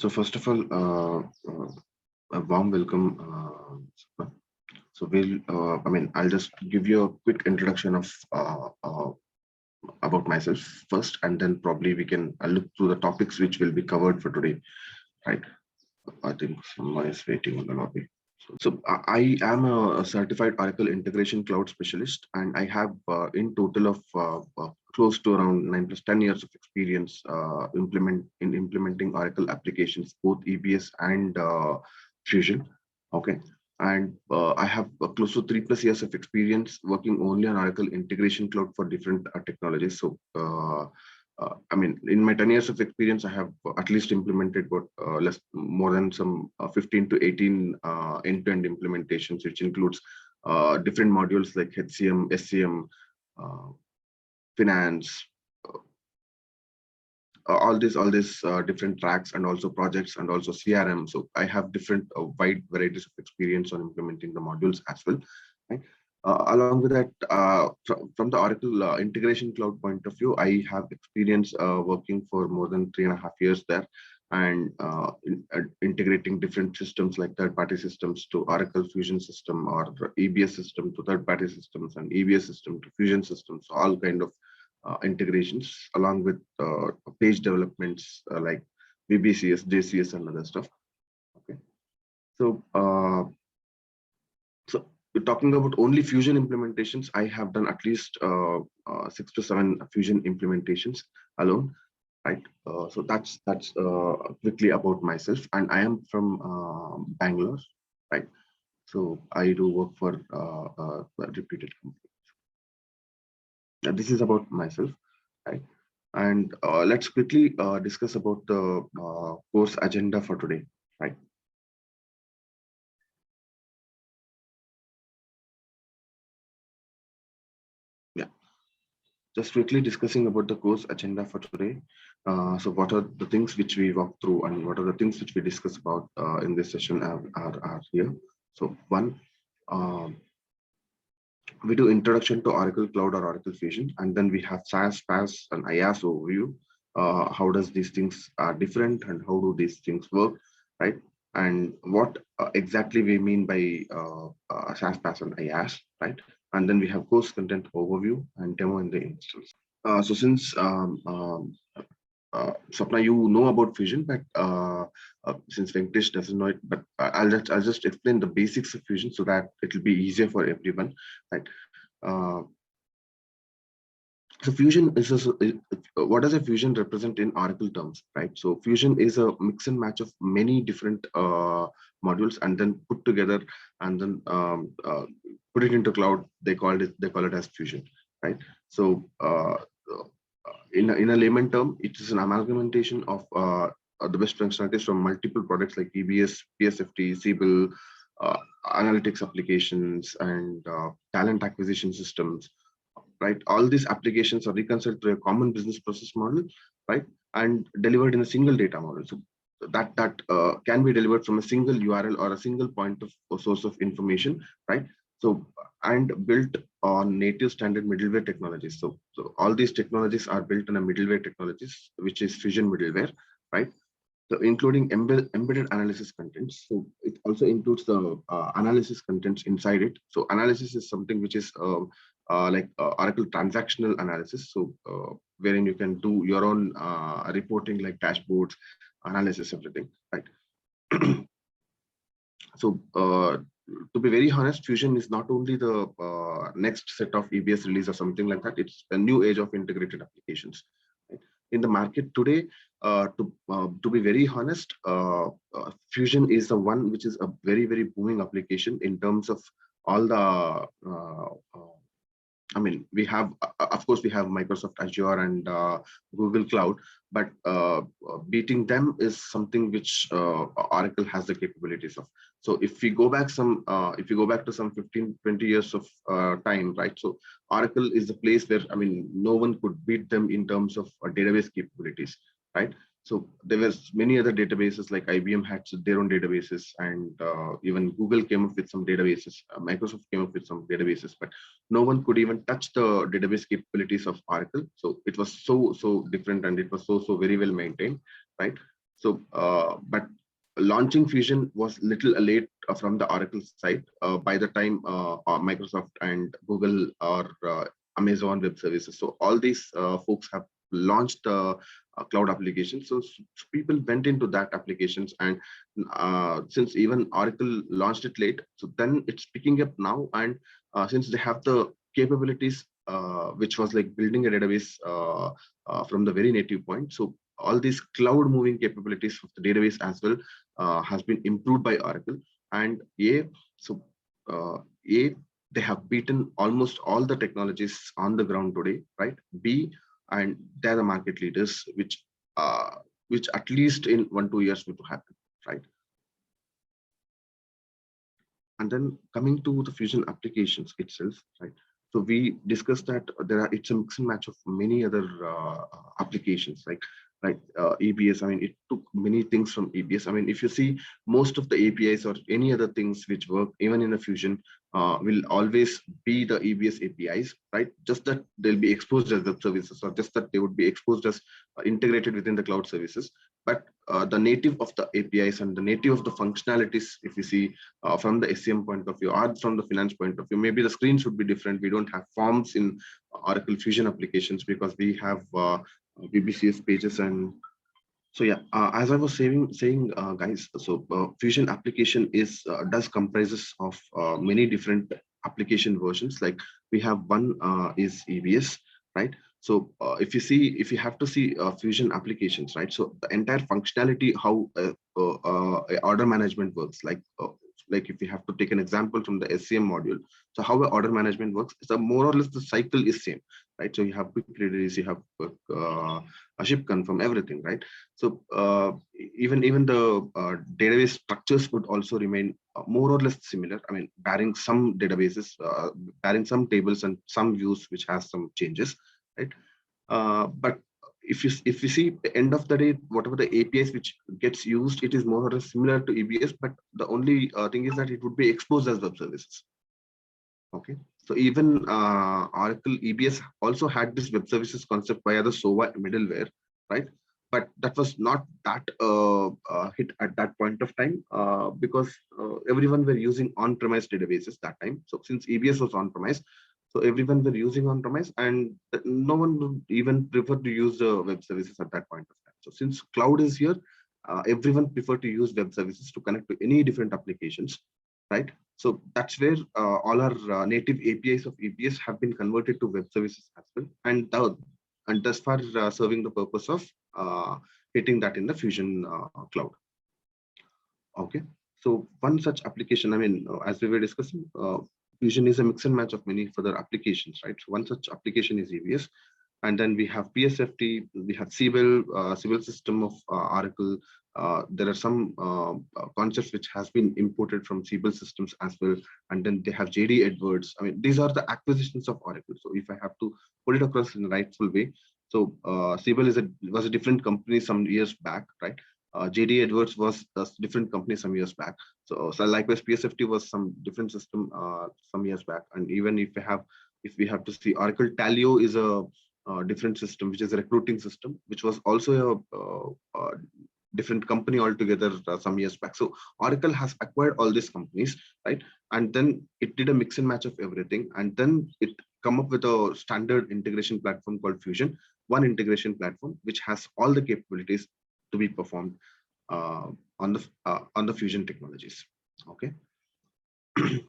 So first of all, a warm welcome. Sapna. So I'll just give you a quick introduction of about myself first, and then probably we can look through the topics which will be covered for today, right? I think someone is waiting on the lobby. So I am a certified Oracle Integration Cloud Specialist, and I have in total of close to around 9 plus 10 years of experience implementing Oracle applications, both EBS and Fusion. Okay, and I have close to 3 plus years of experience working only on Oracle Integration Cloud for different technologies. So in my 10 years of experience, I have at least implemented more than some 15 to 18 end-to-end implementations, which includes different modules like HCM, SCM, uh, finance, all these different tracks, and also projects, and also CRM. So I have different wide varieties of experience on implementing the modules as well. Right? Along with that, from the Oracle Integration Cloud point of view, I have experience working for more than 3.5 years there, and integrating different systems like third-party systems to Oracle Fusion system, or EBS system to third-party systems, and EBS system to Fusion systems, all kind of integrations, along with page developments like VBCS, JCS, and other stuff. Okay, so we're talking about only Fusion implementations. I have done at least 6 to 7 Fusion implementations alone, right? So that's quickly about myself, and I am from Bangalore, right? So I do work for a reputed company. This is about myself, right? And let's quickly discuss about the course agenda for today, right? Yeah, just quickly discussing about the course agenda for today. So what are the things which we walk through, and what are the things which we discuss about in this session are here. So one, um, we do introduction to Oracle Cloud or Oracle Fusion, and then we have SaaS, PaaS, and IaaS overview. How does these things are different, and how do these things work, right? And what exactly we mean by SaaS, PaaS, and IaaS, right? And then we have course content overview and demo in the instance. So since Sapna, you know about Fusion, but since Venkatesh doesn't know it, but I'll just explain the basics of Fusion so that it will be easier for everyone, right? Uh, so Fusion is what does a Fusion represent in Oracle terms, right? So Fusion is a mix and match of many different modules, and then put together, and then put it into cloud. They call it as Fusion, right? So in a layman term, it is an amalgamation of the best functionalities from multiple products like EBS, PSFT, Siebel, uh, analytics applications, and talent acquisition systems, right? All these applications are reconciled to a common business process model, right? And delivered in a single data model. So that can be delivered from a single URL or a single point of or source of information, right? So, and built on native standard middleware technologies. So all these technologies are built on a middleware technologies, which is Fusion middleware, right? So including embedded analysis contents. So it also includes the analysis contents inside it. So analysis is something which is like Oracle transactional analysis. So wherein you can do your own reporting like dashboards, analysis, everything, right? So to be very honest, Fusion is not only the next set of EBS release or something like that. It's a new age of integrated applications. Right? In the market today, to be very honest, Fusion is the one which is a very booming application in terms of all the we have, of course, we have Microsoft Azure and Google Cloud, but beating them is something which Oracle has the capabilities of. So if we go back to some 15, 20 years of time, right? So Oracle is the place where, no one could beat them in terms of database capabilities, right? So there was many other databases like IBM had their own databases, and even Google came up with some databases. Microsoft came up with some databases, but no one could even touch the database capabilities of Oracle. So it was so different, and it was so very well maintained, right? But launching Fusion was little late from the Oracle side. By the time Microsoft and Google or Amazon Web Services, so all these folks have launched cloud applications. So people went into that applications, and since even Oracle launched it late, so then it's picking up now. And since they have the capabilities, which was like building a database from the very native point, so all these cloud moving capabilities of the database as well has been improved by Oracle. And so uh, A, they have beaten almost all the technologies on the ground today, right? B, and they're the market leaders, which at least in 1-2 years going to happen, right? And then coming to the Fusion applications itself, right? So we discussed that it's a mix and match of many other applications, like EBS. I mean, it took many things from EBS. I mean, if you see most of the APIs or any other things which work even in a Fusion will always be the EBS APIs, right? Just that they'll be exposed as web services, or just that they would be exposed as integrated within the cloud services. But the native of the APIs and the native of the functionalities, if you see from the SCM point of view or from the finance point of view, maybe the screens would be different. We don't have forms in Oracle Fusion applications because we have BBCS pages. And so yeah, as I was saying, guys, so Fusion application does comprises of many different application versions. Like we have one is EBS, right? So if you have to see Fusion applications, right? So the entire functionality, how order management works, like if you have to take an example from the SCM module, so how the order management works, so more or less the cycle is same, right? So you have quick release, you have a ship confirm, everything, right? So even the database structures would also remain more or less similar. I mean, barring some databases, barring some tables and some views which has some changes, right? But if you see the end of the day, whatever the APIs which gets used, it is more or less similar to EBS. But the only thing is that it would be exposed as web services. Okay, so even Oracle EBS also had this web services concept via the SOA middleware, right? But that was not that hit at that point of time because everyone were using on-premise databases that time. So since EBS was on-premise, so everyone were using on-premise, and no one would even prefer to use the web services at that point of time. So since cloud is here, everyone prefer to use web services to connect to any different applications, right? So that's where all our native APIs of EBS have been converted to web services as well, and thus far serving the purpose of hitting that in the Fusion cloud. Okay, so one such application, I mean, as we were discussing, Fusion is a mix and match of many further applications, right? So one such application is EBS, and then we have PSFT, we have Siebel system of Oracle. There are some concepts which has been imported from Siebel systems as well, and then they have JD Edwards. I mean, these are the acquisitions of Oracle. So if I have to put it across in the rightful way, so Siebel was a different company some years back, right? JD Edwards was a different company some years back. So likewise, PSFT was some different system some years back. And even if we have to see, Oracle Talio is a different system, which is a recruiting system, which was also a different company altogether some years back. So Oracle has acquired all these companies, right? And then it did a mix and match of everything, and then it come up with a standard integration platform called Fusion, one integration platform which has all the capabilities to be performed on the Fusion technologies. Okay,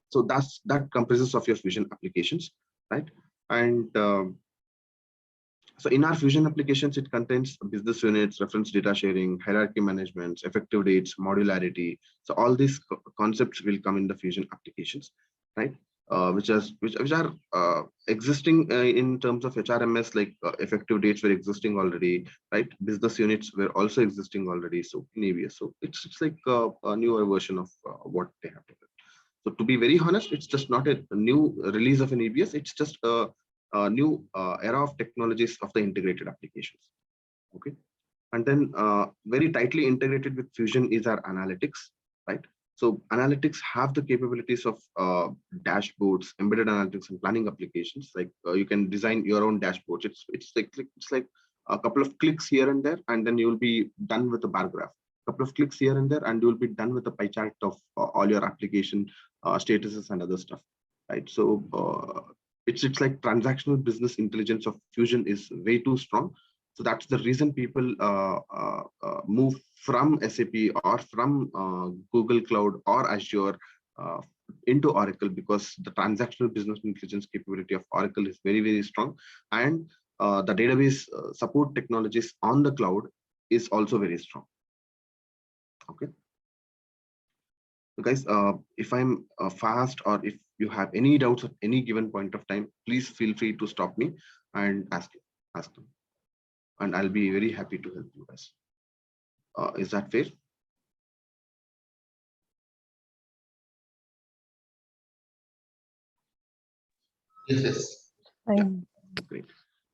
so that comprises of your Fusion applications, right? And so in our Fusion applications, it contains business units, reference data sharing, hierarchy management, effective dates, modularity. So all these concepts will come in the Fusion applications, right? Which are existing in terms of HRMS, like effective dates were existing already, right? Business units were also existing already. So in ABS, so it's like a newer version of what they have to do. So to be very honest, it's just not a new release of an EBS. It's just a new era of technologies of the integrated applications. Okay, and then very tightly integrated with Fusion is our analytics, right? So analytics have the capabilities of dashboards, embedded analytics, and planning applications. Like you can design your own dashboards. It's like a couple of clicks here and there, and then you will be done with a bar graph. Couple of clicks here and there, and you will be done with a pie chart of all your application statuses and other stuff, right? So it's like transactional business intelligence of Fusion is way too strong. So that's the reason people move from SAP or from Google Cloud or Azure into Oracle, because the transactional business intelligence capability of Oracle is very, very strong. And the database support technologies on the cloud is also very strong. Okay. So guys, if I'm fast, or if you have any doubts at any given point of time, please feel free to stop me and ask them. And I'll be very happy to help you guys. Is that fair? Yes. Fine. Yeah, great.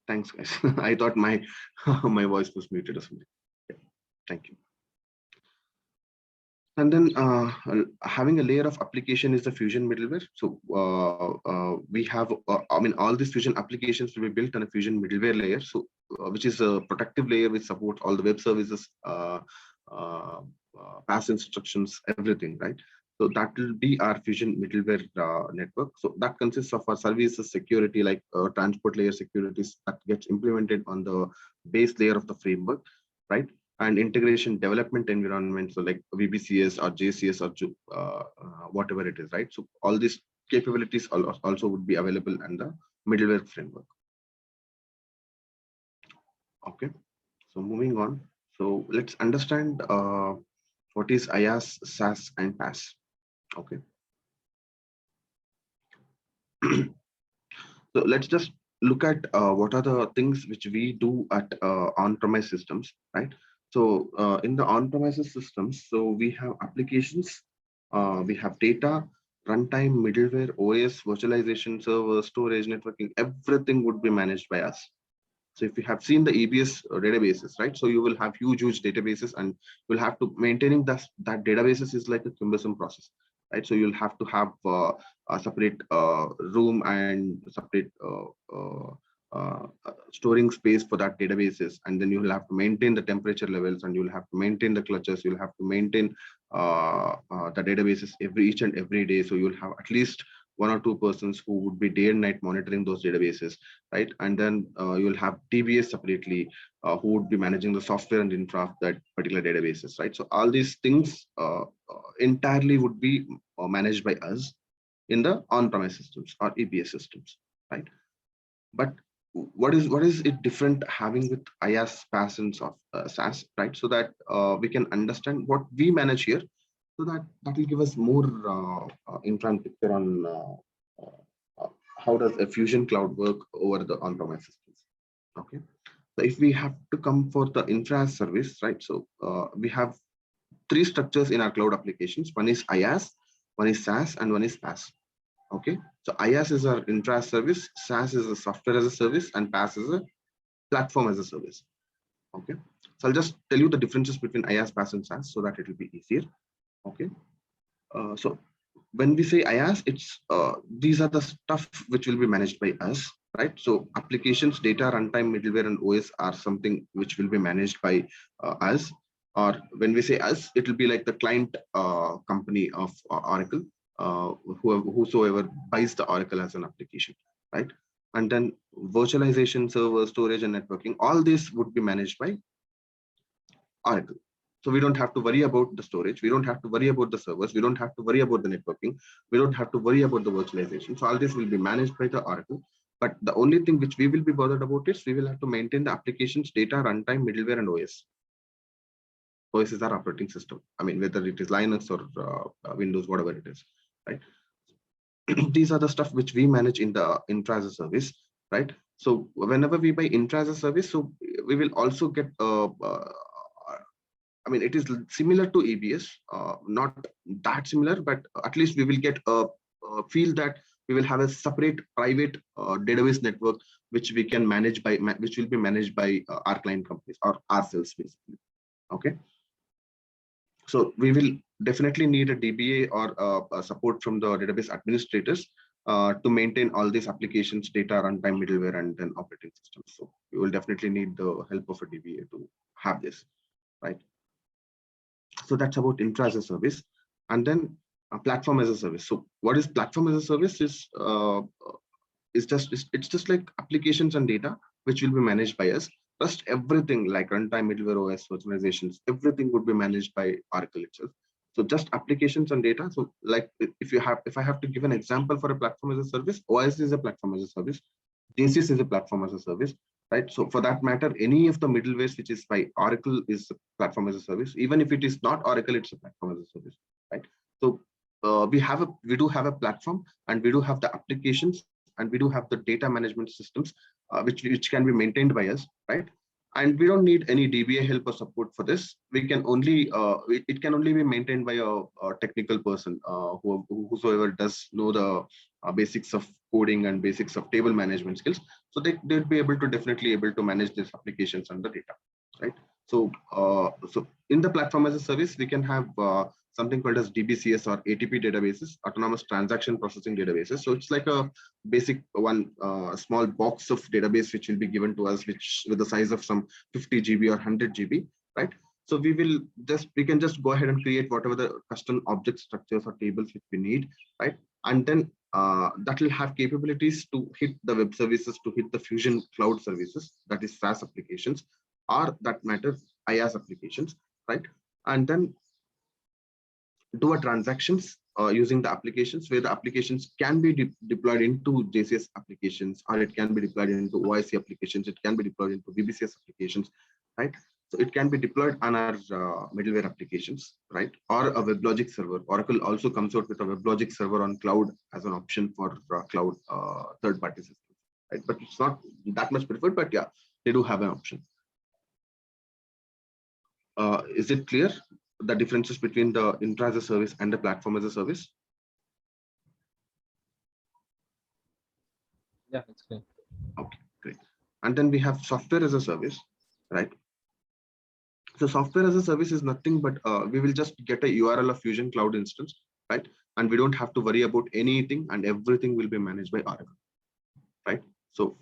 Thanks, guys. I thought my my voice was muted or something. Yeah. Thank you. And then having a layer of application is the Fusion middleware. So we have, I mean, all these Fusion applications will be built on a Fusion middleware layer. So which is a protective layer which supports all the web services, pass instructions, everything, right? So that will be our Fusion middleware network. So that consists of our services security, like transport layer securities that gets implemented on the base layer of the framework, right? And integration development environment, so like VBCS or JCS or whatever it is, right? So all these capabilities also would be available in the middleware framework. Okay, so moving on. So let's understand what is IaaS, SaaS, and PaaS. Okay. So let's just look at what are the things which we do at on-premise systems, right? So in the on-premises systems, so we have applications, we have data, runtime, middleware, OS, virtualization, server, storage, networking, everything would be managed by us. So if you have seen the EBS databases, right? So you will have huge databases, and you'll have to maintaining that databases is like a cumbersome process, right? So you'll have to have a separate room and separate storing space for that databases, and then you'll have to maintain the temperature levels, and you'll have to maintain the clutches, you'll have to maintain the databases each and every day. So you'll have at least 1 or 2 persons who would be day and night monitoring those databases, right? And then you'll have DBS separately, who would be managing the software and infra of that particular databases, right? So all these things entirely would be managed by us in the on-premise systems or EBS systems, right? But what is it different having with IaaS, PaaS, and SaaS, right? So that we can understand what we manage here, so that will give us more in-front picture on how does a Fusion Cloud work over the on-premise systems. Okay, so if we have to come for the infra service, right? So we have 3 structures in our cloud applications. One is IaaS, one is SaaS, and one is PaaS. Okay, so IaaS is our infra service, SaaS is a software as a service, and PaaS is a platform as a service. Okay, so I'll just tell you the differences between IaaS, PaaS, and SaaS so that it will be easier. Okay, so when we say IaaS, it's these are the stuff which will be managed by us, right? So applications, data, runtime, middleware, and OS are something which will be managed by us. Or when we say us, it will be like the client company of Oracle, whosoever buys the Oracle as an application, right? And then virtualization, server, storage, and networking, all this would be managed by Oracle. So we don't have to worry about the storage. We don't have to worry about the servers. We don't have to worry about the networking. We don't have to worry about the virtualization. So all this will be managed by the Oracle. But the only thing which we will be bothered about is we will have to maintain the applications, data, runtime, middleware, and OS. OS is our operating system. I mean, whether it is Linux or Windows, whatever it is, right? These are the stuff which we manage in the infra as a service, right? So whenever we buy infra as a service, so we will also get I mean, it is similar to EBS, not that similar, but at least we will get a feel that we will have a separate private database network which we can manage by, which will be managed by our client companies or ourselves, basically. Okay. So we will definitely need a DBA or support from the database administrators to maintain all these applications, data, runtime, middleware, and then operating systems. So you will definitely need the help of a DBA to have this, right? So that's about infra as a service. And then a platform as a service. So what is platform as a service is it's just like applications and data which will be managed by us. Just everything like runtime, middleware, OS, virtualizations, everything would be managed by Oracle itself. So just applications and data. So like if I have to give an example for a platform as a service, OS is a platform as a service, JCS is a platform as a service, right? So for that matter, any of the middlewares which is by Oracle is a platform as a service. Even if it is not Oracle, it's a platform as a service, right? So we do have a platform, and we do have the applications, and we do have the data management systems, which can be maintained by us, right? And we don't need any DBA help or support for this. We can only it can only be maintained by a technical person, whosoever does know the basics of coding and basics of table management skills. So they'll be able to definitely able to manage these applications and the data, right? So so in the platform as a service, we can have something called as DBCS or ATP databases, autonomous transaction processing databases. So it's like a basic one small box of database which will be given to us, which with the size of some 50 GB or 100 GB, right? So we can just go ahead and create whatever the custom object structures or tables which we need, right? And then that will have capabilities to hit the web services, to hit the Fusion Cloud services, that is SaaS applications, or that matter IaaS applications, right? And then do a transactions using the applications, where the applications can be deployed into JCS applications, or it can be deployed into OIC applications, it can be deployed into VBCS applications, right? So it can be deployed on our middleware applications, right? Or a WebLogic server. Oracle also comes out with a WebLogic server on cloud as an option for cloud third-party systems, right? But it's not that much preferred, but yeah, they do have an option. Is it clear, the differences between the infra as a service and the platform as a service? Yeah, it's clear. Okay, great. And then we have software as a service, right? So software as a service is nothing but we will just get a URL of Fusion Cloud instance, right? And we don't have to worry about anything, and everything will be managed by Oracle, right? So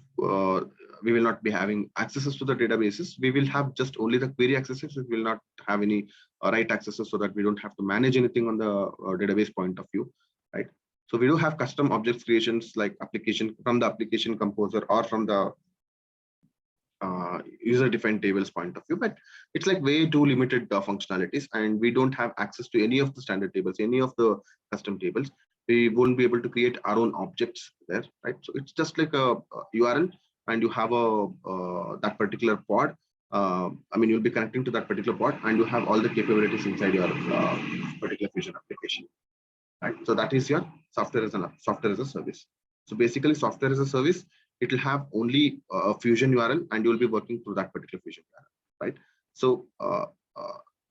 we will not be having accesses to the databases. We will have just only the query accesses. We will not have any write accesses, so that we don't have to manage anything on the database point of view, right? So we do have custom objects creations like application from the application composer or from the user-defined tables point of view, but it's like way too limited functionalities, and we don't have access to any of the standard tables, any of the custom tables. We won't be able to create our own objects there, right? So it's just like a URL, and you have a that particular pod. I mean, you'll be connecting to that particular pod, and you have all the capabilities inside your particular Fusion application, right? So that is your software as a service. So basically, software as a service, it will have only a Fusion URL, and you will be working through that particular Fusion URL, right? So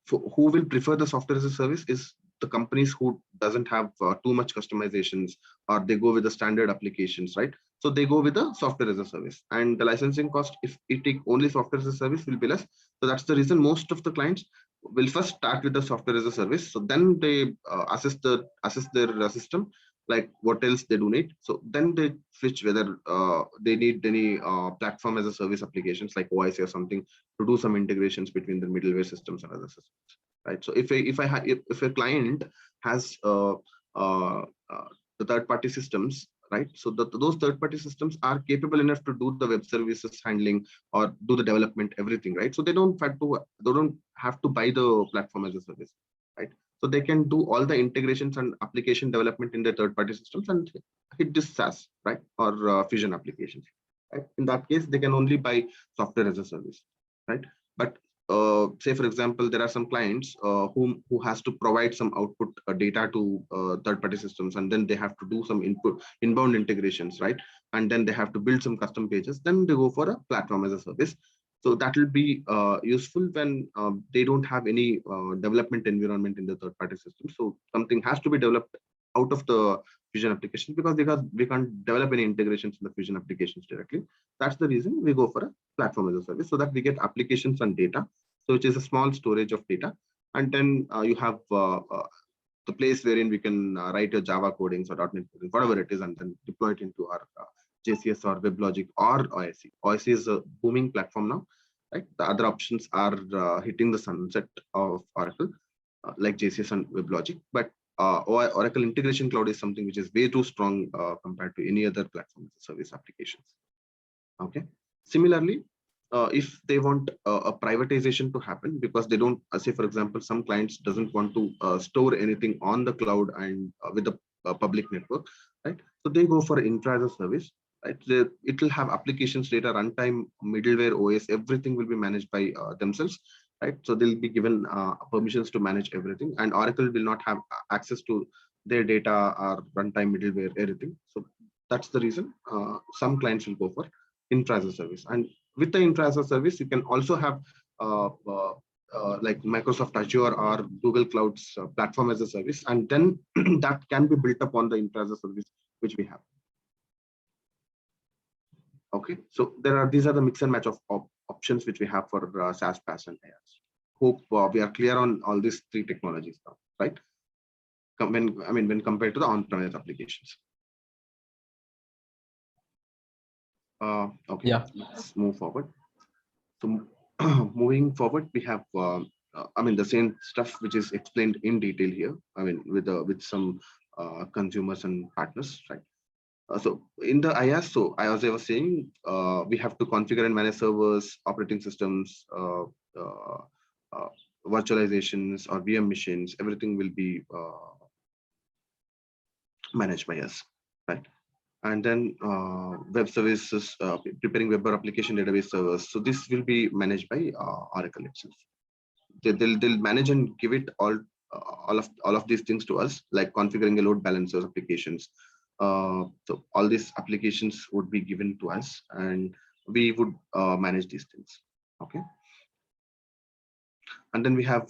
who will prefer the software as a service is the companies who doesn't have too much customizations, or they go with the standard applications, right? So they go with the software as a service, and the licensing cost, if you take only software as a service, will be less. So that's the reason most of the clients will first start with the software as a service. So then they assess their system, like what else they do need. So then they switch whether they need any platform as a service applications like OIC or something to do some integrations between the middleware systems and other systems, right? So if a client has the third-party systems, right? So those third-party systems are capable enough to do the web services handling or do the development, everything, right? So they don't have to buy the platform as a service, right? So they can do all the integrations and application development in their third-party systems and hit this SaaS, right? Or Fusion applications, right? In that case, they can only buy software as a service, right? But say, for example, there are some clients who has to provide some output data to third-party systems, and then they have to do some inbound integrations, right? And then they have to build some custom pages. Then they go for a platform as a service. So that will be useful when they don't have any development environment in the third-party system. So something has to be developed out of the Fusion application, because we can't develop any integrations in the Fusion applications directly. That's the reason we go for a platform as a service, so that we get applications and data, so which is a small storage of data. And then you have the place wherein we can write your Java codings or .NET coding, whatever it is, and then deploy it into our JCS or WebLogic or OSE. OSE is a booming platform now, right? The other options are hitting the sunset of Oracle, like JCS and WebLogic, but Oracle Integration Cloud is something which is way too strong compared to any other platform as a service applications. Okay. Similarly, if they want a privatization to happen, because they don't say, for example, some clients doesn't want to store anything on the cloud and with the public network, right? So they go for infra as a service, right? It will have applications, data, runtime, middleware, OS, everything will be managed by themselves, right? So they'll be given permissions to manage everything, and Oracle will not have access to their data or runtime, middleware, everything. So that's the reason some clients will go for infra as a service. And with the infra as a service, you can also have like Microsoft Azure or Google Cloud's platform as a service, and then that can be built upon the infra as a service which we have. Okay, so these are the mix and match of options which we have for SaaS, PaaS, and IaaS. Hope we are clear on all these three technologies now, right? When compared to the on-premise applications. Okay, yeah. Let's move forward. So moving forward, we have the same stuff which is explained in detail here. With some consumers and partners, right? So in the IaaS, so as I was saying, we have to configure and manage servers, operating systems, virtualizations or VM machines. Everything will be managed by us, right? And then web services, preparing web or application database servers. So this will be managed by Oracle itself. They'll manage and give it all of these things to us, like configuring a load balancers applications. So all these applications would be given to us, and we would manage these things. Okay. And then we have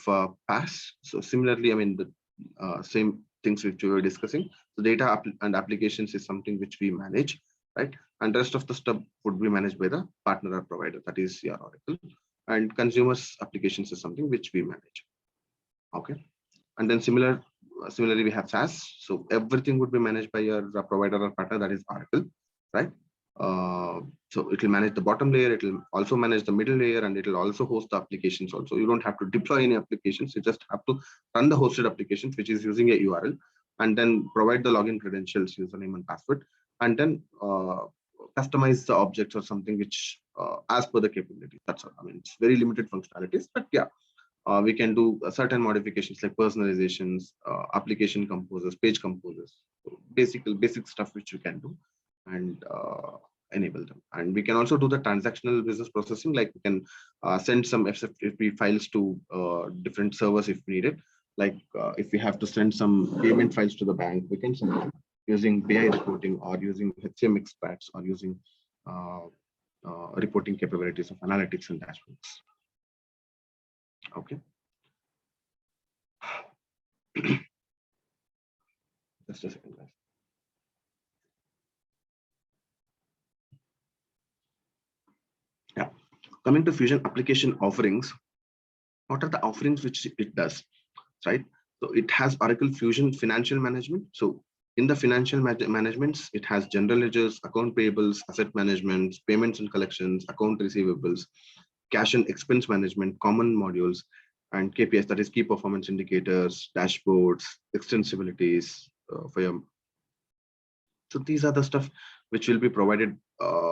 PaaS. So similarly, the same things which we were discussing. So data and applications is something which we manage, right? And the rest of the stuff would be managed by the partner or provider, that is your Oracle. And consumers applications is something which we manage. Okay. And then similarly we have SaaS. So everything would be managed by your provider or partner, that is Oracle, right? So it will manage the bottom layer, it will also manage the middle layer, and it will also host the applications also. You don't have to deploy any applications, you just have to run the hosted applications, which is using a URL, and then provide the login credentials, username and password, and then customize the objects or something which as per the capability. That's all. It's very limited functionalities, but yeah, we can do certain modifications like personalizations, application composers, page composers, so basic stuff which you can do and enable them. And we can also do the transactional business processing, like we can send some FTP files to different servers if needed. Like if we have to send some payment files to the bank, we can send them using BI reporting or using HCM extracts or using reporting capabilities of analytics and dashboards. Okay. Just a second, guys. Yeah. Coming to Fusion application offerings, what are the offerings which it does, right? So it has Oracle Fusion Financial Management. So in the financial managements, it has general ledgers, account payables, asset management, payments and collections, account receivables, cash and expense management, common modules, and KPIs, that is key performance indicators, dashboards, extensibilities for your. So these are the stuff which will be provided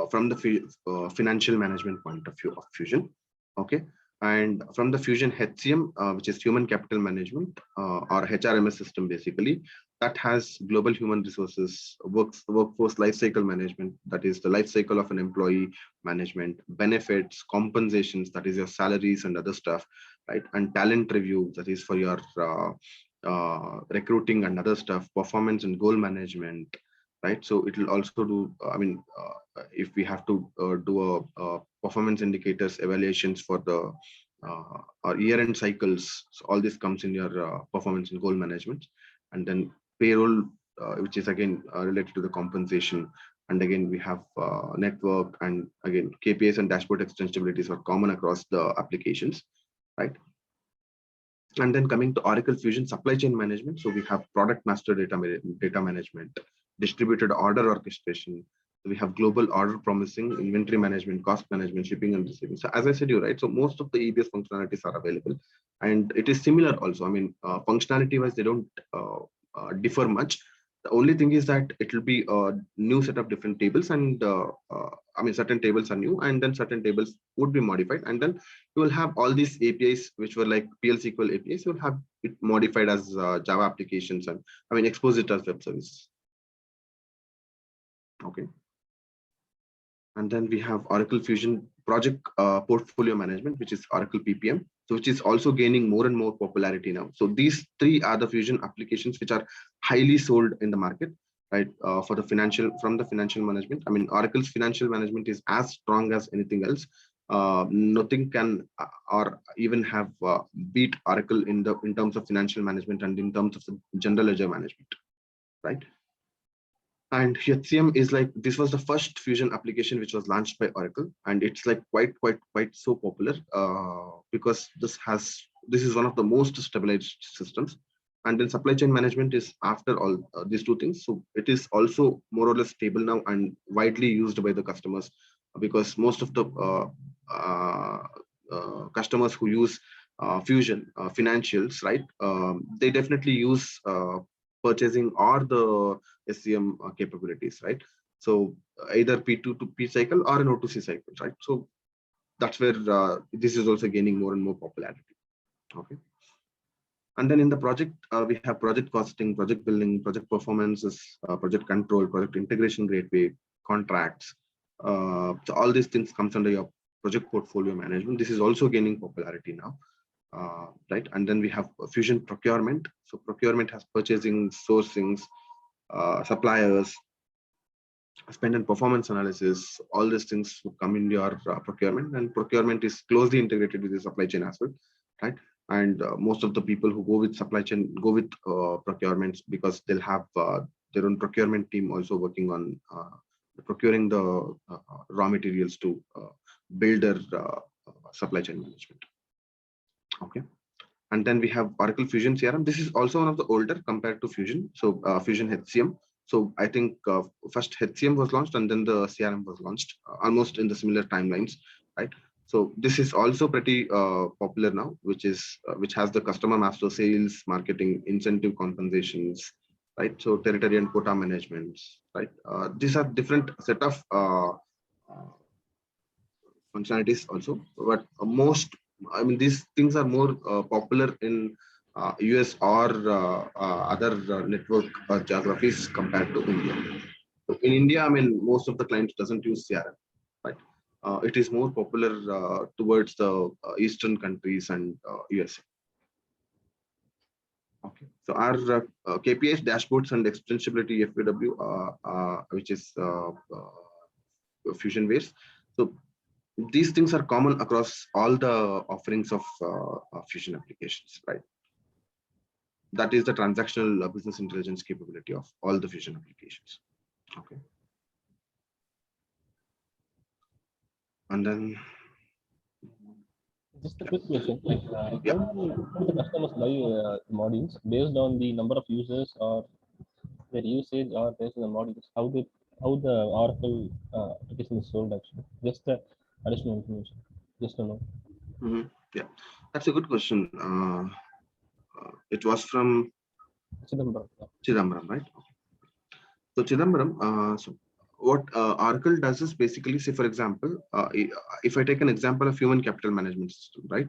from the financial management point of view of Fusion. Okay. And from the Fusion HCM, which is human capital management or HRMS system, basically, that has global human resources, workforce lifecycle management, that is the life cycle of an employee management, benefits, compensations, that is your salaries and other stuff, right? And talent review, that is for your recruiting and other stuff, performance and goal management, right? So it will also do, if we have to do a performance indicators evaluations for the or year-end cycles, so all this comes in your performance and goal management. And then payroll, which is again related to the compensation. And again, we have network, and again, KPIs and dashboard extensibilities are common across the applications, right? And then coming to Oracle Fusion Supply Chain Management. So we have product master data management, distributed order orchestration. We have global order promising, inventory management, cost management, shipping and receiving. So as I said, you're right. So most of the EBS functionalities are available, and it is similar also. I mean, functionality wise, they don't differ much. The only thing is that it will be a new set of different tables, and I mean, certain tables are new, and then certain tables would be modified, and then you will have all these APIs which were like PL SQL APIs. You will have it modified as Java applications, and I mean, expose it as web services. Okay. And then we have Oracle Fusion Project Portfolio Management, which is Oracle PPM, so which is also gaining more and more popularity now. So these three are the Fusion applications which are highly sold in the market, right? For the from the financial management. I mean, Oracle's financial management is as strong as anything else. Nothing can or even have beat Oracle in terms of financial management and in terms of the general ledger management, right? And HCM is like, this was the first Fusion application which was launched by Oracle, and it's like quite so popular because this is one of the most stabilized systems. And then supply chain management is after all these two things, so it is also more or less stable now and widely used by the customers, because most of the customers who use Fusion financials, right, they definitely use purchasing or the SCM capabilities, right? So either P2 to P cycle or an O2C cycle, right? So that's where this is also gaining more and more popularity. Okay. And then in the project, we have project costing, project billing, project performances, project control, project integration gateway, contracts. So all these things comes under your project portfolio management. This is also gaining popularity now. Right, and then we have Fusion procurement. So procurement has purchasing, sourcing, suppliers, spend and performance analysis. All these things would come in your procurement, and procurement is closely integrated with the supply chain as well, right? And most of the people who go with supply chain go with procurements because they'll have their own procurement team also working on procuring the raw materials to build their supply chain management. Okay. And then we have Oracle Fusion CRM. This is also one of the older compared to Fusion. So Fusion HCM. So I think first HCM was launched and then the CRM was launched almost in the similar timelines, right? So this is also pretty popular now, which has the customer master sales, marketing, incentive compensations, right? So territory and quota management, right? These are different set of functionalities also, but I mean, these things are more popular in US or other network geographies compared to India. So in India, I mean, most of the clients doesn't use CRM, right? It is more popular towards the Eastern countries and USA. Okay, so our KPIs, dashboards, and extensibility FAW, which is Fusion Waves. So these things are common across all the offerings of Fusion applications, right? That is the transactional business intelligence capability of all the Fusion applications. Okay. And then just a quick question, like how do the customers buy modules based on the number of users or their usage, or based on the modules? How the Oracle application is sold actually? Just the additional information, just to know. Yeah, that's a good question. It was from Chidambaram, right? So Chidambaram, so what Oracle does is basically, say for example, if I take an example of human capital management system, right?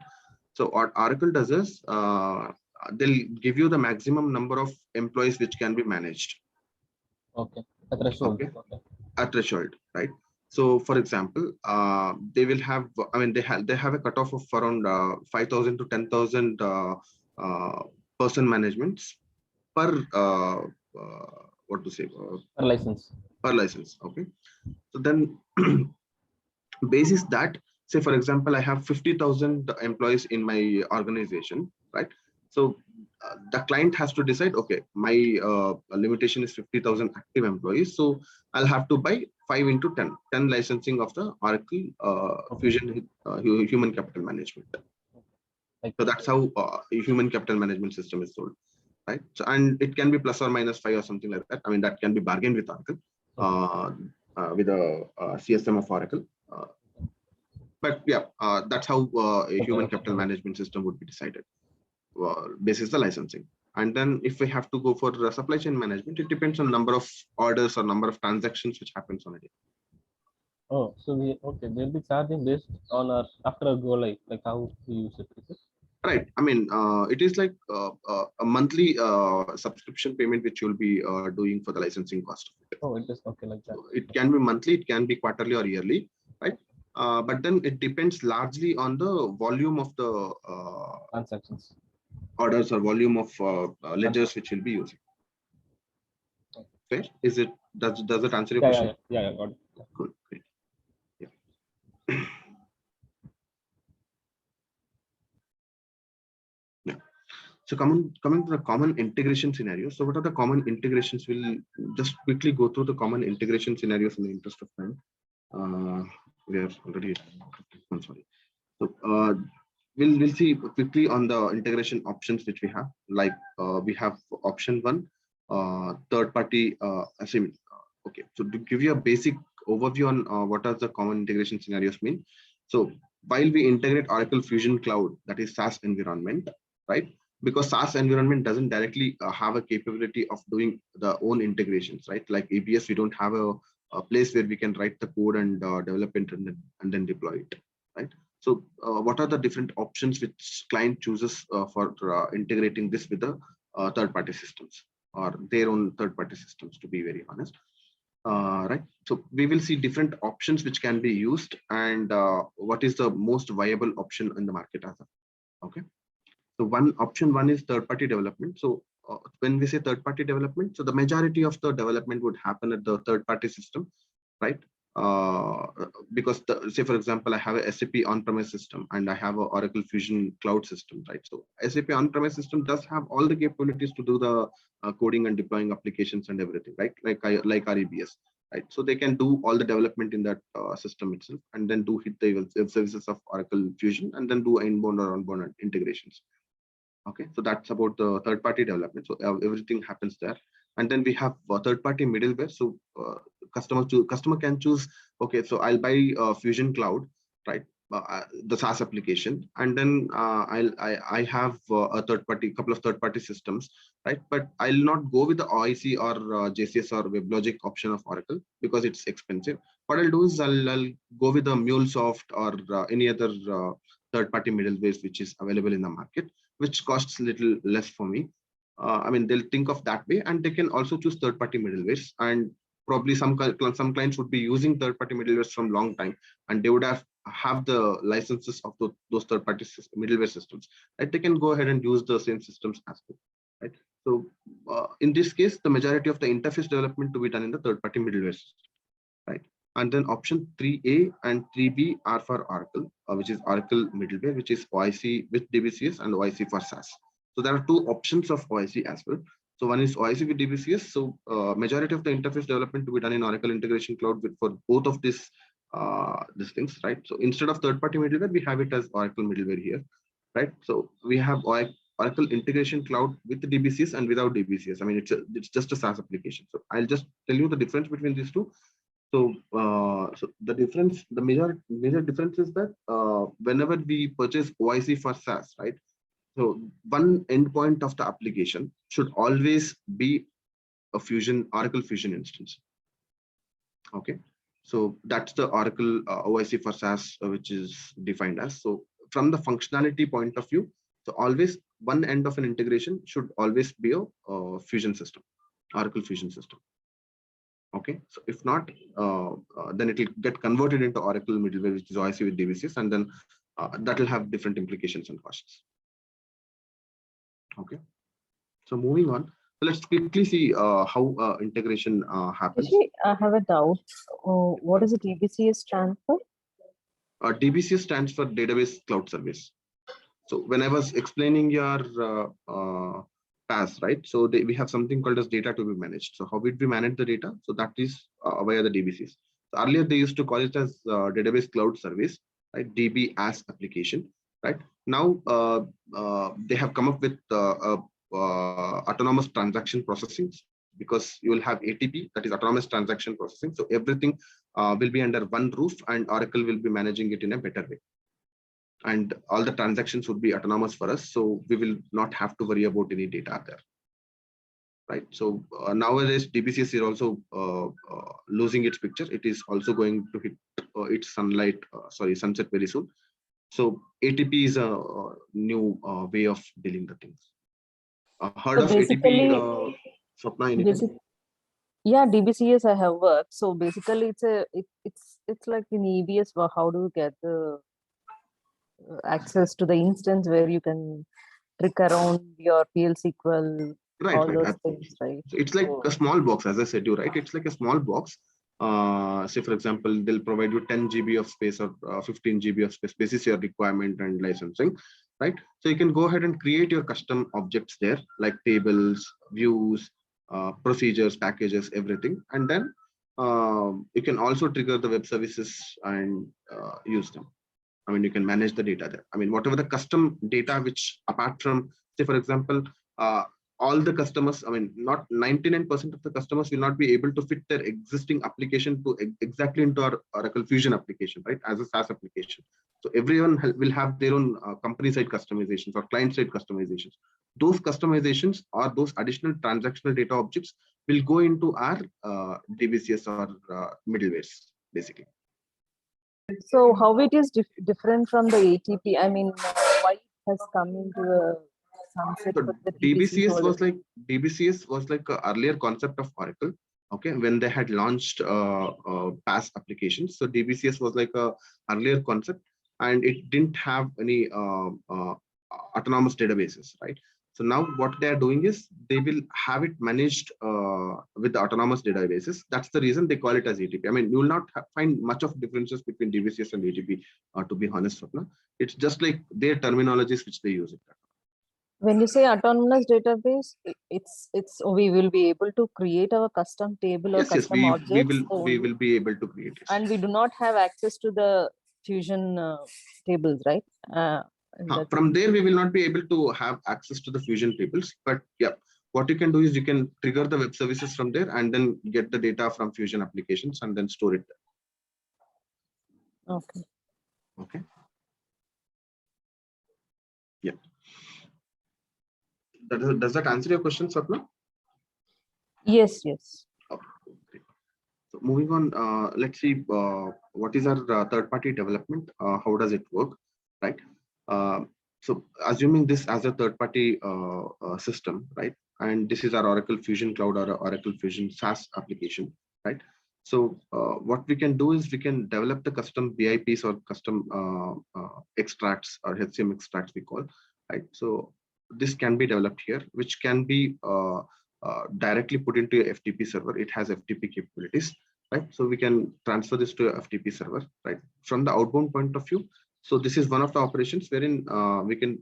So what Oracle does is they'll give you the maximum number of employees which can be managed. Okay, a threshold. Okay. A threshold, right? So for example, they will have, I mean, they have a cutoff of around 5,000 to 10,000 person managements per what to say per license. Per license. Okay. So then basis that, say for example, I have 50,000 employees in my organization, right? So the client has to decide, okay, my limitation is 50,000 active employees, so I'll have to buy 5 into 10 licensing of the Oracle Fusion Human Capital Management. Like, So that's how a human capital management system is sold, right? So, and it can be plus or minus 5 or something like that. I mean, that can be bargained with Oracle, with a CSM of Oracle. But yeah, that's how a human capital management system would be decided, basis the licensing. And then if we have to go for supply chain management, it depends on number of orders or number of transactions which happens on a day. oh, so they'll be charging based on our after a go live, like how we use it. Is it? Right. I mean, it is like a monthly subscription payment which you'll be doing for the licensing cost. Oh, it is okay like that. So it can be monthly, it can be quarterly or yearly, right? But then it depends largely on the volume of the Transactions. orders or volume of ledgers which we'll be using. Fair? Is it? Does it answer your question? Yeah, got it. Good. Great. Yeah. Yeah. So coming to the common integration scenarios. So what are the common integrations? We'll just quickly go through the common integration scenarios in the interest of time. We are already. I'm sorry. So we'll see quickly on the integration options which we have. Like we have option 1, third party. Okay. So to give you a basic overview on what does the common integration scenarios mean. So while we integrate Oracle Fusion Cloud, that is SaaS environment, right? Because SaaS environment doesn't directly have a capability of doing the own integrations, right? Like ABS, we don't have a place where we can write the code and develop it and then deploy it, right? So what are the different options which client chooses for integrating this with the third-party systems or their own third-party systems, to be very honest. Right. So we will see different options which can be used and what is the most viable option in the market as a, okay. So option one is third-party development. So when we say third-party development, so the majority of the development would happen at the third-party system, right? Because say for example, I have a SAP on-premise system and I have a Oracle Fusion Cloud system, right? So SAP on-premise system does have all the capabilities to do the coding and deploying applications and everything, right? Like REBS, right? So they can do all the development in that system itself and then hit the web services of Oracle Fusion and then do inbound or outbound integrations. Okay, so that's about the third-party development. So everything happens there. And then we have third-party middleware. So customer can choose, okay, so I'll buy Fusion Cloud, right? The SaaS application, and then I have a couple of third-party systems, right? But I'll not go with the OIC or JCS or WebLogic option of Oracle because it's expensive. What I'll do is I'll go with the MuleSoft or any other third-party middleware which is available in the market, which costs a little less for me. I mean, they'll think of that way, and they can also choose third-party middlewares. And probably some clients would be using third-party middlewares from long time, and they would have the licenses of those third-party middleware systems. Right? They can go ahead and use the same systems as well. Right? So in this case, the majority of the interface development to be done in the third-party middleware system. Right? And then option 3A and 3B are for Oracle, which is Oracle middleware, which is OIC with DBCS and OIC for SaaS. So there are two options of OIC as well. So one is OIC with DBCS. So majority of the interface development to be done in Oracle Integration Cloud for both of these things, right? So instead of third-party middleware, we have it as Oracle middleware here, right? So we have Oracle Integration Cloud with the DBCS and without DBCS. I mean, it's just a SaaS application. So I'll just tell you the difference between these two. So, so the difference, the major difference is that whenever we purchase OIC for SaaS, right? So one endpoint of the application should always be a Oracle Fusion instance. Okay, so that's the Oracle OIC for SaaS, which is defined as. So from the functionality point of view, so always one end of an integration should always be a Fusion system, Oracle Fusion system. Okay, so if not, then it will get converted into Oracle middleware, which is OIC with DBCS, and then that will have different implications and costs. Okay, so moving on, so let's quickly see how integration happens. Actually, I have a doubt. What does the DBCS stand for? DBCS stands for Database Cloud Service. So when I was explaining your PaaS, right? So we have something called as data to be managed. So how would we manage the data? So that is via the DBCS. So earlier they used to call it as Database Cloud Service, right? DB as application, right? now they have come up with autonomous transaction processing, because you will have ATP, that is autonomous transaction processing. So everything will be under one roof, and Oracle will be managing it in a better way. And all the transactions would be autonomous for us. So we will not have to worry about any data there. Right. So nowadays DBCS is also losing its picture. It is also going to hit its sunset very soon. So ATP is a new way of dealing the things. Heard So of basically, ATP, Swapna, anything? yeah, DBCS I have worked. So basically, it's like in EBS. How do you get the access to the instance where you can trick around your PL SQL, Right, all right. those Absolutely. things, right? So it's like So, a small box, as I said, you right. It's like a small box. Say, for example, they'll provide you 10 GB of space or 15 GB of space, basis your requirement and licensing, right? So you can go ahead and create your custom objects there, like tables, views, procedures, packages, everything. And then you can also trigger the web services and use them. I mean, you can manage the data there. I mean, whatever the custom data, which apart from, say, for example, all the customers, I mean, not 99% of the customers will not be able to fit their existing application to exactly into our Oracle Fusion application, right? As a SaaS application. So everyone will have their own company-side customizations or client-side customizations. Those customizations or those additional transactional data objects will go into our DBCS or middlewares, basically. so how it is different from the ATP? I mean, why it has come into a sunset So for the DBCS was holders? like an earlier concept of Oracle. Okay, when they had launched PaaS applications, so DBCS was like a earlier concept, and it didn't have any autonomous databases, right? So now what they are doing is they will have it managed with the autonomous databases. That's the reason they call it as ATP. I mean, you will not find much of differences between DBCS and ATP, to be honest, Swapna. It's just like their terminologies which they use it. When you say autonomous database, it's we will be able to create our custom table or Yes, custom we objects will be able to create it. and we do not have access to the Fusion tables, right? From there, we will not be able to have access to the Fusion tables, but yeah, what you can do is you can trigger the web services from there and then get the data from Fusion applications and then store it there. Okay. Okay. Yeah. Does that answer your question, Swapna? Yes, yes. Okay, great. So moving on, let's see what is our third-party development. How does it work, right? So assuming this as a third-party system, right? And this is our Oracle Fusion Cloud or Oracle Fusion SaaS application, right? So what we can do is we can develop the custom BIPs or custom extracts or HCM extracts we call, right? So this can be developed here, which can be directly put into a FTP server. It has FTP capabilities, right? So we can transfer this to a FTP server, right? From the outbound point of view. So this is one of the operations wherein we can,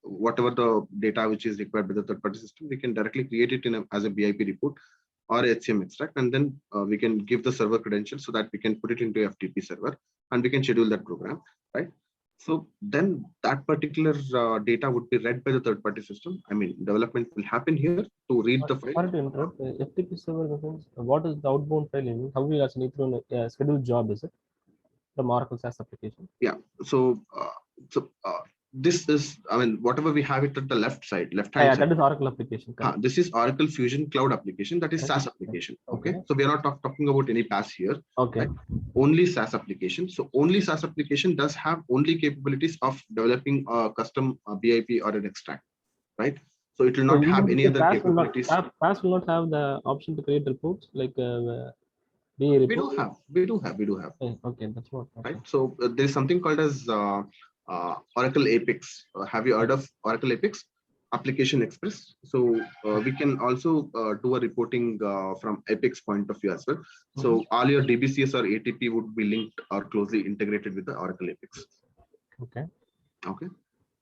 whatever the data which is required by the third-party system, we can directly create it as a BIP report or HCM extract, and then we can give the server credentials so that we can put it into a FTP server and we can schedule that program, right? So then that particular data would be read by the third-party system. I mean, development will happen here to read the file. Sorry to interrupt. FTP server in the sense, what is the outbound file? Mean? How we actually through a scheduled job, is it? The Oracle SaaS application. Yeah. So this is, I mean, whatever we have it at the left hand side. That is Oracle application. This is Oracle Fusion Cloud application. That is SaaS application. Okay. So we are not talking about any PaaS here. Okay. Right? Only SaaS application. So only SaaS application does have only capabilities of developing a custom BIP or an extract, right? So it will not have any other capabilities. PaaS will not have the option to create reports like BA report. We do have. Okay, that's what. Okay. Right. So there is something called as Oracle Apex. Have you heard of Oracle Apex? Application Express. So we can also do a reporting from Apex point of view as well. So all your DBCS or ATP would be linked or closely integrated with the Oracle Apex. Okay. Okay.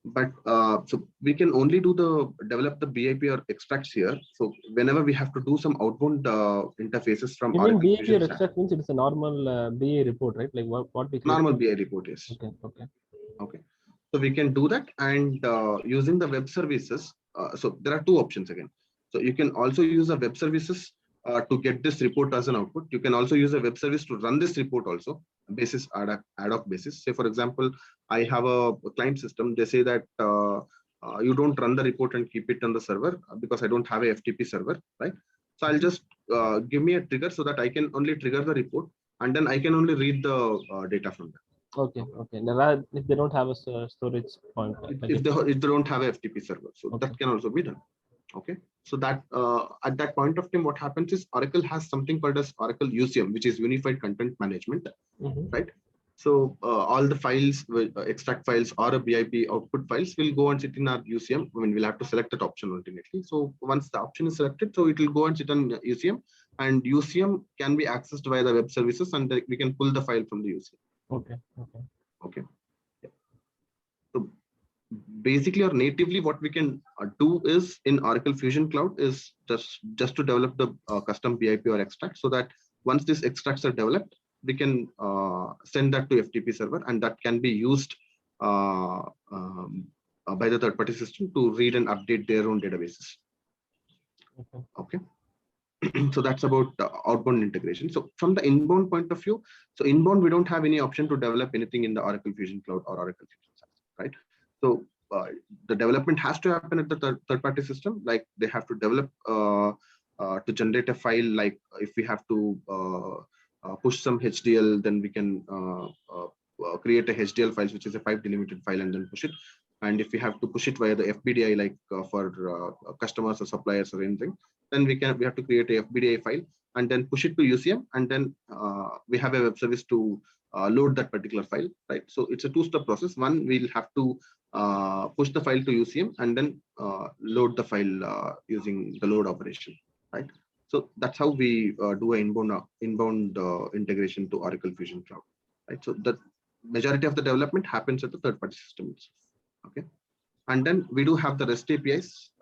But so we can only develop the BIP or extracts here. So whenever we have to do some outbound interfaces from Oracle BIP or extract means it's a normal BA report, right? Like what we normal BI report is. Okay. Okay. So we can do that, and using the web services. So there are two options again. So you can also use a web services to get this report as an output. You can also use a web service to run this report also, basis ad hoc basis. Say for example, I have a client system. They say that you don't run the report and keep it on the server because I don't have a FTP server, right? So I'll just give me a trigger so that I can only trigger the report, and then I can only read the data from that. Okay. Now, if they don't have a storage point, If they don't have a FTP server, so Okay. that can also be done. Okay, so that at that point of time, what happens is Oracle has something called as Oracle UCM, which is Unified Content Management, right? So all the files, extract files or a BIP output files will go and sit in our UCM. I mean, we'll have to select that option ultimately. So once the option is selected, so it will go and sit on UCM, and UCM can be accessed via the web services, and we can pull the file from the UCM. Okay. Yeah. So basically or natively, what we can do is in Oracle Fusion Cloud is just to develop the custom BIP or extract, so that once these extracts are developed, we can send that to FTP server, and that can be used by the third-party system to read and update their own databases. Okay. So that's about outbound integration. So from the inbound point of view, so inbound, we don't have any option to develop anything in the Oracle Fusion Cloud or Oracle Fusion SaaS, right? So the development has to happen at the third-party system. Like they have to develop to generate a file. Like if we have to push some HDL, then we can create a HDL file, which is a pipe delimited file, and then push it. And if we have to push it via the FBDI, like for customers or suppliers or anything, then we have to create a FBDI file and then push it to UCM, and then we have a web service to load that particular file, right? So it's a two-step process. One, we'll have to push the file to UCM and then load the file using the load operation, right? So that's how we do an inbound integration to Oracle Fusion Cloud, right? So the majority of the development happens at the third-party system itself. Okay, and then we do have the REST APIs,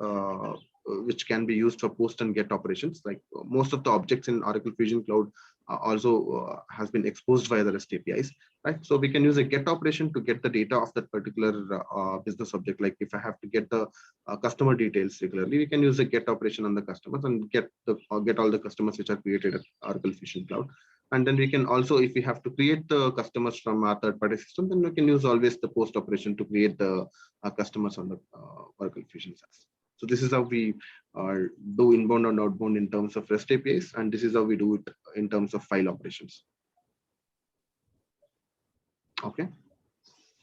which can be used for post and get operations. Like most of the objects in Oracle Fusion Cloud also has been exposed via the REST APIs, right? So we can use a get operation to get the data of that particular business object. Like if I have to get the customer details regularly, we can use a get operation on the customers and get all the customers which are created at Oracle Fusion Cloud. And then we can also, if we have to create the customers from our third-party system, then we can use always the post operation to create the customers on the Oracle Fusion SaaS. So this is how we do inbound and outbound in terms of REST APIs, and this is how we do it in terms of file operations. Okay.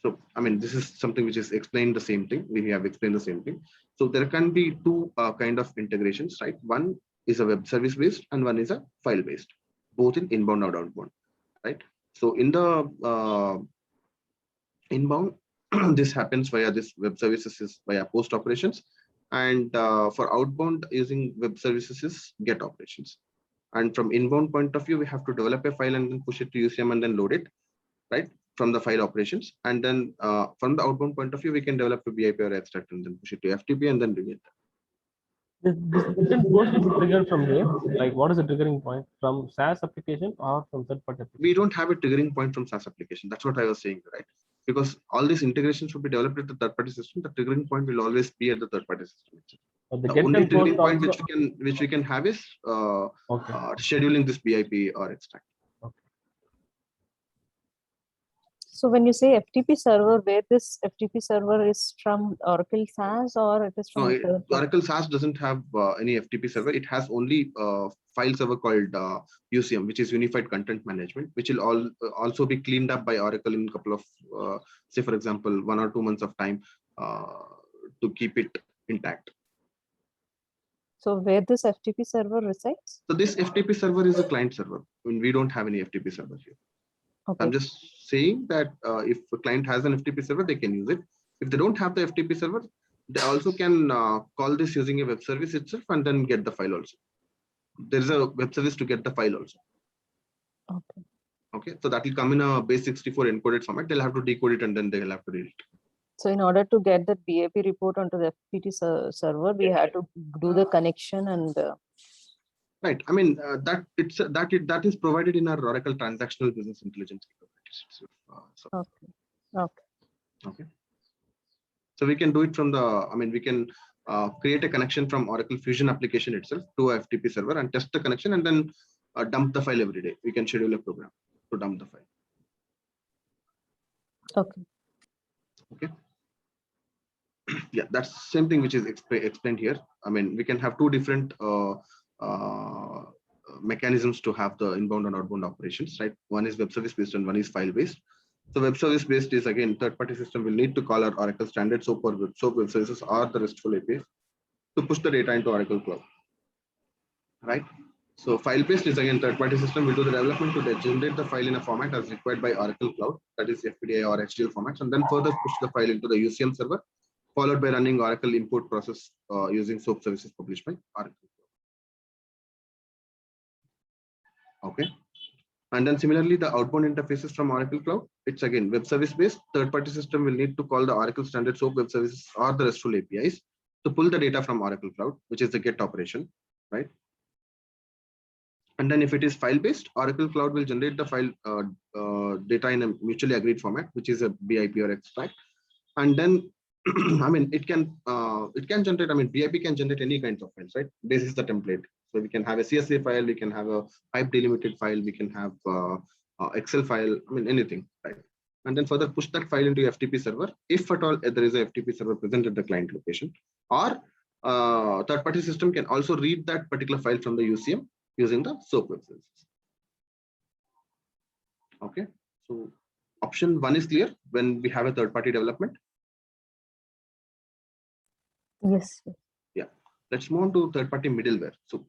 So, I mean, this is something which is explained the same thing. We have explained the same thing. So there can be two kind of integrations, right? One is a web service based and one is a file based, both in inbound or outbound, right? So in the inbound, this happens via this web services is via post operations, and for outbound using web services is get operations. And from inbound point of view, we have to develop a file and then push it to UCM and then load it, right, from the file operations. And then from the outbound point of view, we can develop a BIP or extract and then push it to FTP and then do it. This different post is triggered from here. Like, what is the triggering point, from SaaS application or from third-party application? We don't have a triggering point from SaaS application. That's what I was saying, right? Because all these integrations should be developed at the third-party system. The triggering point will always be at the third-party system. The only triggering point which we can have is scheduling this BIP or extract. So when you say FTP server, where this FTP server is from Oracle SaaS or it is from? No, Oracle SaaS doesn't have any FTP server. It has only file server called UCM, which is Unified Content Management, which will also be cleaned up by Oracle in a couple of, say for example, 1 or 2 months of time to keep it intact. So where this FTP server resides? So this FTP server is a client server. I mean, we don't have any FTP server here. Okay. I'm just saying that if a client has an FTP server, they can use it. If they don't have the FTP server, they also can call this using a web service itself and then get the file also. There's a web service to get the file also. Okay. Okay, so that will come in a base64 encoded format. They'll have to decode it and then they'll have to read it. So in order to get the BIP report onto the FTP server, we had to do the connection and. Right. I mean that is provided in our Oracle Transactional Business Intelligence capabilities. Okay. Okay. So we can do it from the, I mean, we can create a connection from Oracle Fusion application itself to a FTP server and test the connection and then dump the file every day. We can schedule a program to dump the file. Okay. Okay. Yeah, that's the same thing which is explained here. I mean, we can have two different mechanisms to have the inbound and outbound operations, right? One is web service based and one is file based. So web service based is, again, third-party system will need to call our Oracle standard SOAP or SOAP web services or the RESTful APIs to push the data into Oracle Cloud, right? So file based is, again, third-party system will do the development to generate the file in a format as required by Oracle Cloud, that is FPDI or HDL formats, and then further push the file into the UCM server, followed by running Oracle import process using SOAP services published by Oracle. Okay. And then similarly, the outbound interfaces from Oracle Cloud, it's again web service based. Third-party system will need to call the Oracle standard SOAP web services or the RESTful APIs to pull the data from Oracle Cloud, which is the GET operation, right? And then if it is file based, Oracle Cloud will generate the file data in a mutually agreed format, which is a BIP or extract. And then, I mean, it can generate, I mean, BIP can generate any kinds of files, right? This is the template. So we can have a CSV file, we can have a pipe delimited file, we can have Excel file, I mean, anything, right? And then further push that file into FTP server, if at all there is a FTP server present at the client location, or third-party system can also read that particular file from the UCM using the SOAP web services. Okay, so option one is clear when we have a third-party development. Yes. Yeah, let's move on to third-party middleware. So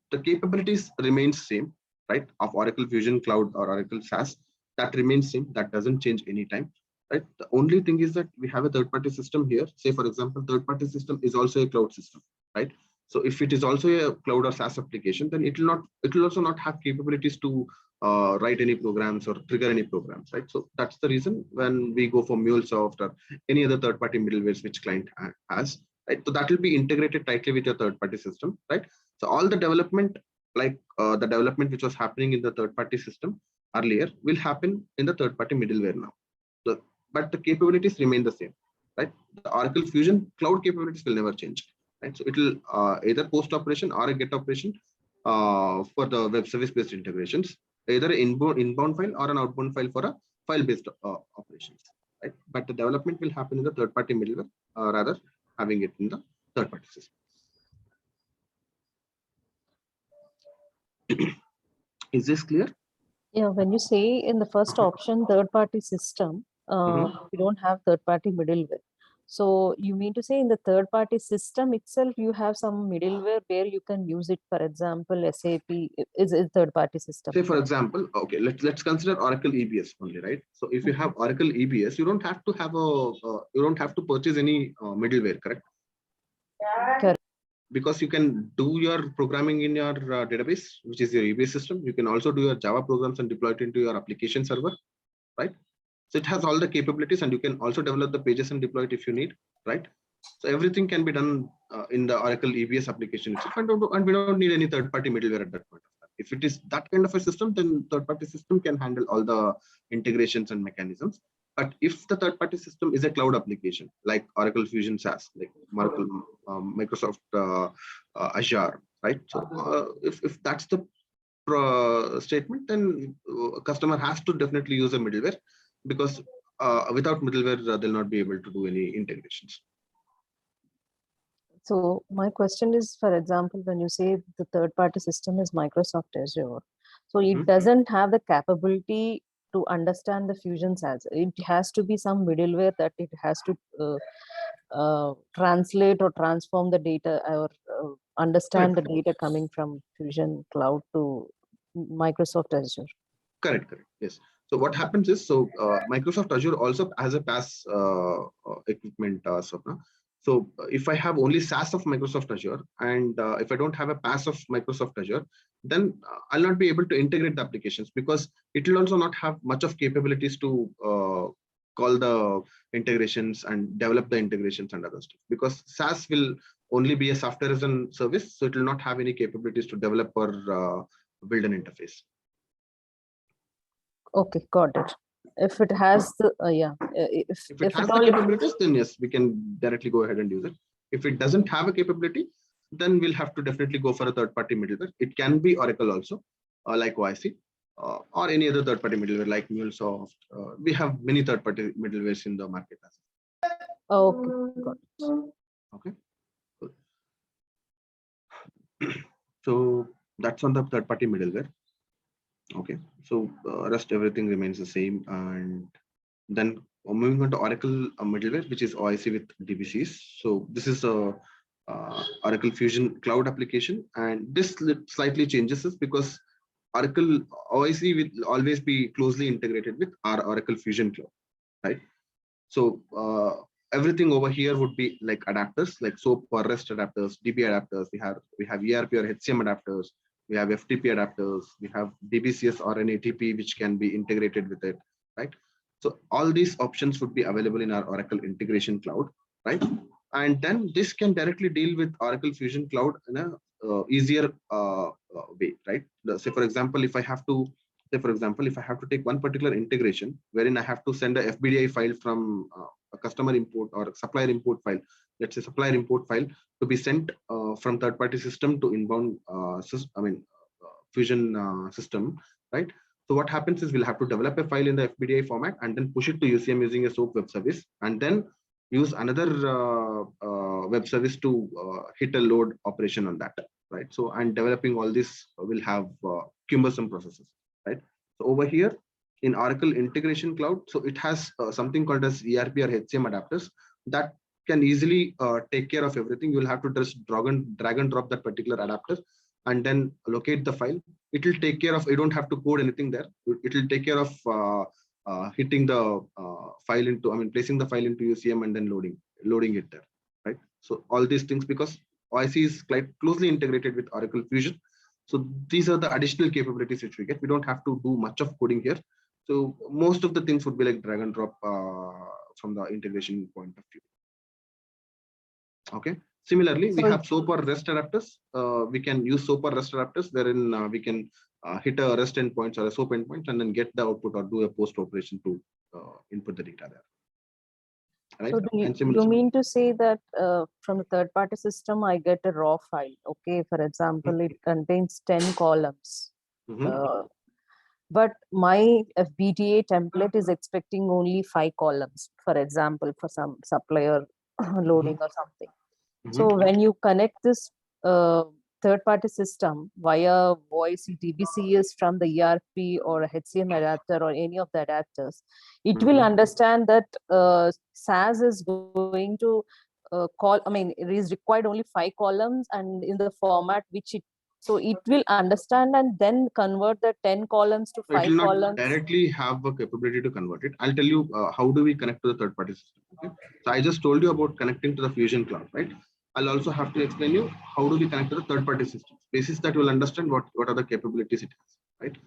the capabilities remain same, right? Of Oracle Fusion Cloud or Oracle SaaS, that remains same. That doesn't change anytime, right? The only thing is that we have a third-party system here. Say, for example, third-party system is also a cloud system, right? So if it is also a cloud or SaaS application, then it will also not have capabilities to write any programs or trigger any programs, right? So that's the reason when we go for MuleSoft or any other third-party middlewares which client has, right? So that will be integrated tightly with your third-party system, right? So all the development, like the development which was happening in the third-party system earlier, will happen in the third-party middleware now. But the capabilities remain the same, right? The Oracle Fusion Cloud capabilities will never change, right? So it will either post operation or a get operation for the web service-based integrations, either an inbound file or an outbound file for a file-based operations, right? But the development will happen in the third-party middleware, rather having it in the third-party system. Is this clear? Yeah, when you say in the first option, third-party system, we don't have third-party middleware. So you mean to say in the third-party system itself, you have some middleware where you can use it. For example, SAP is a third-party system. Say, for example, okay, let's consider Oracle EBS only, right? So if you have Oracle EBS, you don't have to have you don't have to purchase any middleware, correct? Correct. Because you can do your programming in your database, which is your EBS system. You can also do your Java programs and deploy it into your application server, right? So it has all the capabilities, and you can also develop the pages and deploy it if you need, right? So everything can be done in the Oracle EBS application itself, and we don't need any third-party middleware at that point of time. If it is that kind of a system, then third-party system can handle all the integrations and mechanisms. But if the third-party system is a cloud application, like Oracle Fusion SaaS, like Microsoft Azure, right? So if that's the statement, then customer has to definitely use a middleware, because without middleware, they'll not be able to do any integrations. So my question is, for example, when you say the third-party system is Microsoft Azure, so it doesn't have the capability to understand the Fusion SaaS. It has to be some middleware that it has to translate or transform the data or understand the data coming from Fusion Cloud to Microsoft Azure. Correct. Yes. So what happens is, so Microsoft Azure also has a PaaS equipment, Swapna. So if I have only SaaS of Microsoft Azure, and if I don't have a PaaS of Microsoft Azure, then I'll not be able to integrate the applications, because it will also not have much of capabilities to call the integrations and develop the integrations and other stuff, because SaaS will only be a software as a service, so it will not have any capabilities to develop or build an interface. Okay, got it. if it has the If it has at the all, capabilities, then yes, we can directly go ahead and use it. If it doesn't have a capability, then we'll have to definitely go for a third-party middleware. It can be Oracle also, like OIC, or any other third-party middleware like MuleSoft. We have many third-party middlewares in the market. okay, got it. Okay. So that's on the third-party middleware. Okay. So rest everything remains the same, and then moving on to Oracle middleware, which is OIC with DBCs. So this is a Oracle Fusion Cloud application, and this slightly changes this because Oracle OIC will always be closely integrated with our Oracle Fusion Cloud, right? So everything over here would be like adapters, like SOAP or REST adapters, DB adapters. We have ERP or HCM adapters. We have FTP adapters. We have DBCS or an ATP which can be integrated with it, right? So all these options would be available in our Oracle Integration Cloud, right? And then this can directly deal with Oracle Fusion Cloud in a easier way, right? Say for example, if I have to take one particular integration wherein I have to send a FBDI file from a customer import or a supplier import file, let's say supplier import file to be sent from third-party system to inbound Fusion system, right? So what happens is we'll have to develop a file in the FBDI format and then push it to UCM using a SOAP web service, and then use another web service to hit a load operation on that, right? So, and developing all this will have cumbersome processes, right? So over here in Oracle Integration Cloud, so it has something called as ERP or HCM adapters that can easily take care of everything. You'll have to just drag and drop that particular adapter and then locate the file. It will take care of, you don't have to code anything there. It will take care of hitting the file into, placing the file into UCM and then loading it there, right? So all these things, because OIC is quite closely integrated with Oracle Fusion. So these are the additional capabilities which we get. We don't have to do much of coding here. So most of the things would be like drag and drop from the integration point of view. Okay. Similarly, we have SOAP or REST adapters. We can use SOAP or REST adapters wherein we can hit a REST endpoints or a SOAP endpoint and then get the output or do a post operation to input the data there. Right? So you mean to say that from a third-party system, I get a raw file? Okay, for example, it contains 10 columns. But my FBDA template is expecting only 5 columns, for example, for some supplier loading or something. So when you connect this third-party system via voice DBCS from the ERP or a HCM adapter or any of the adapters, it will understand that SAS is going to call, it is required only 5 columns and in the format which it, so it will understand and then convert the 10 columns to 5 columns. It will not directly have a capability to convert it. I'll tell you how do we connect to the third-party system. Okay? So I just told you about connecting to the Fusion Cloud, right? I'll also have to explain you how do we connect to the third-party system. Basis that will understand what are the capabilities it has, right?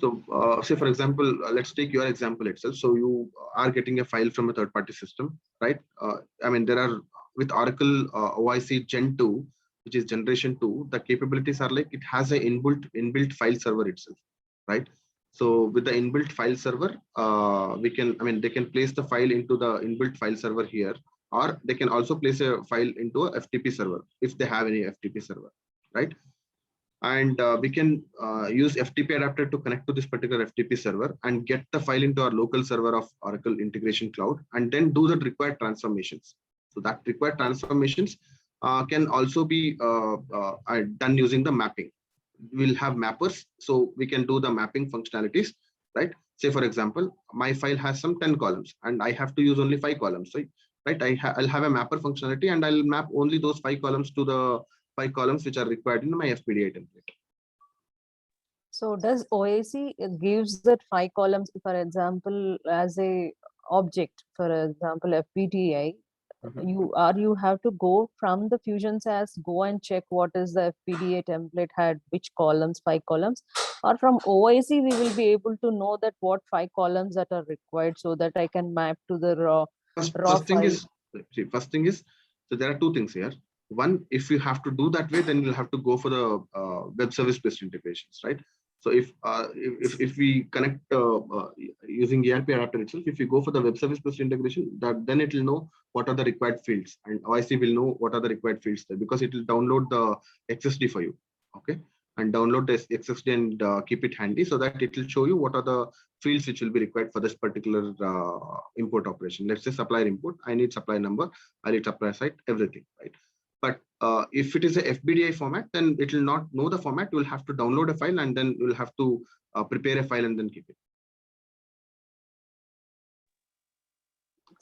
So say for example, let's take your example itself. So you are getting a file from a third-party system, right? There are with Oracle OIC Gen 2, which is generation 2, the capabilities are like it has a inbuilt file server itself, right? So with the inbuilt file server, they can place the file into the inbuilt file server here, or they can also place a file into a FTP server if they have any FTP server, right? And we can use FTP adapter to connect to this particular FTP server and get the file into our local server of Oracle Integration Cloud and then do the required transformations. So that required transformations can also be done using the mapping. We'll have mappers, so we can do the mapping functionalities, right? Say for example, my file has some 10 columns and I have to use only 5 columns, right? I'll have a mapper functionality and I'll map only those 5 columns to the 5 columns which are required in my FBDI template. So does OIC gives that 5 columns, for example, as a object, for example, FBDI, you have to go from the Fusion SAS, go and check what is the FBDI template had which columns, 5 columns, or from OIC we will be able to know that what 5 columns that are required so that I can map to the raw first thing is, so there are 2 things here. One, if you have to do that way, then you'll have to go for the web service based integrations, right? So if we connect using ERP adapter itself, if you go for the web service based integration, then it will know what are the required fields, and OIC will know what are the required fields there, because it will download the XSD for you. Okay, and download this XSD and keep it handy, so that it will show you what are the fields which will be required for this particular import operation. Let's say supplier import. I need supplier number, I need supplier site, everything, right? But if it is a FBDI format, then it will not know the format. You will have to download a file, and then you will have to prepare a file and then keep it.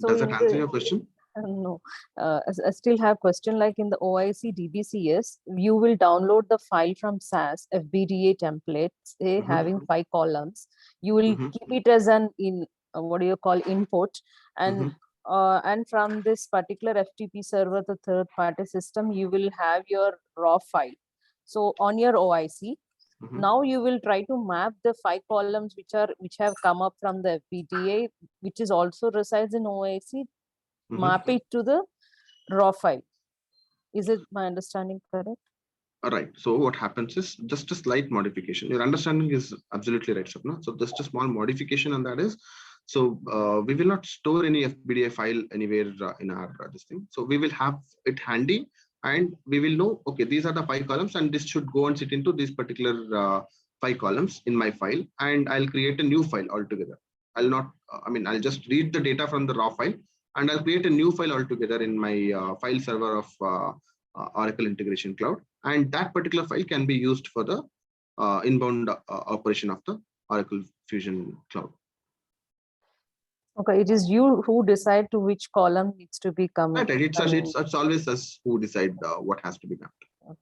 So Does that in answer the- your question? No, I still have question, like in the OIC DBCS, you will download the file from SAS FBDA template, say having 5 columns. You will keep it as an what do you call input, and from this particular FTP server, the third party system, you will have your raw file. So on your OIC, now you will try to map the 5 columns which have come up from the FBDA, which is also resides in OIC. Map it to the raw file. Is it my understanding correct? All right. So what happens is just a slight modification. Your understanding is absolutely right, Shapna. So just a small modification on that is, so we will not store any FBDA file anywhere in our this thing. So we will have it handy, and we will know, okay, these are the 5 columns, and this should go and sit into these particular 5 columns in my file, and I'll create a new file altogether. I'll not, I'll just read the data from the raw file, and I'll create a new file altogether in my file server of Oracle Integration Cloud. And that particular file can be used for the inbound operation of the Oracle Fusion Cloud. Okay, it is you who decide to which column needs to be come. Right, it's always us who decide what has to be done. Okay.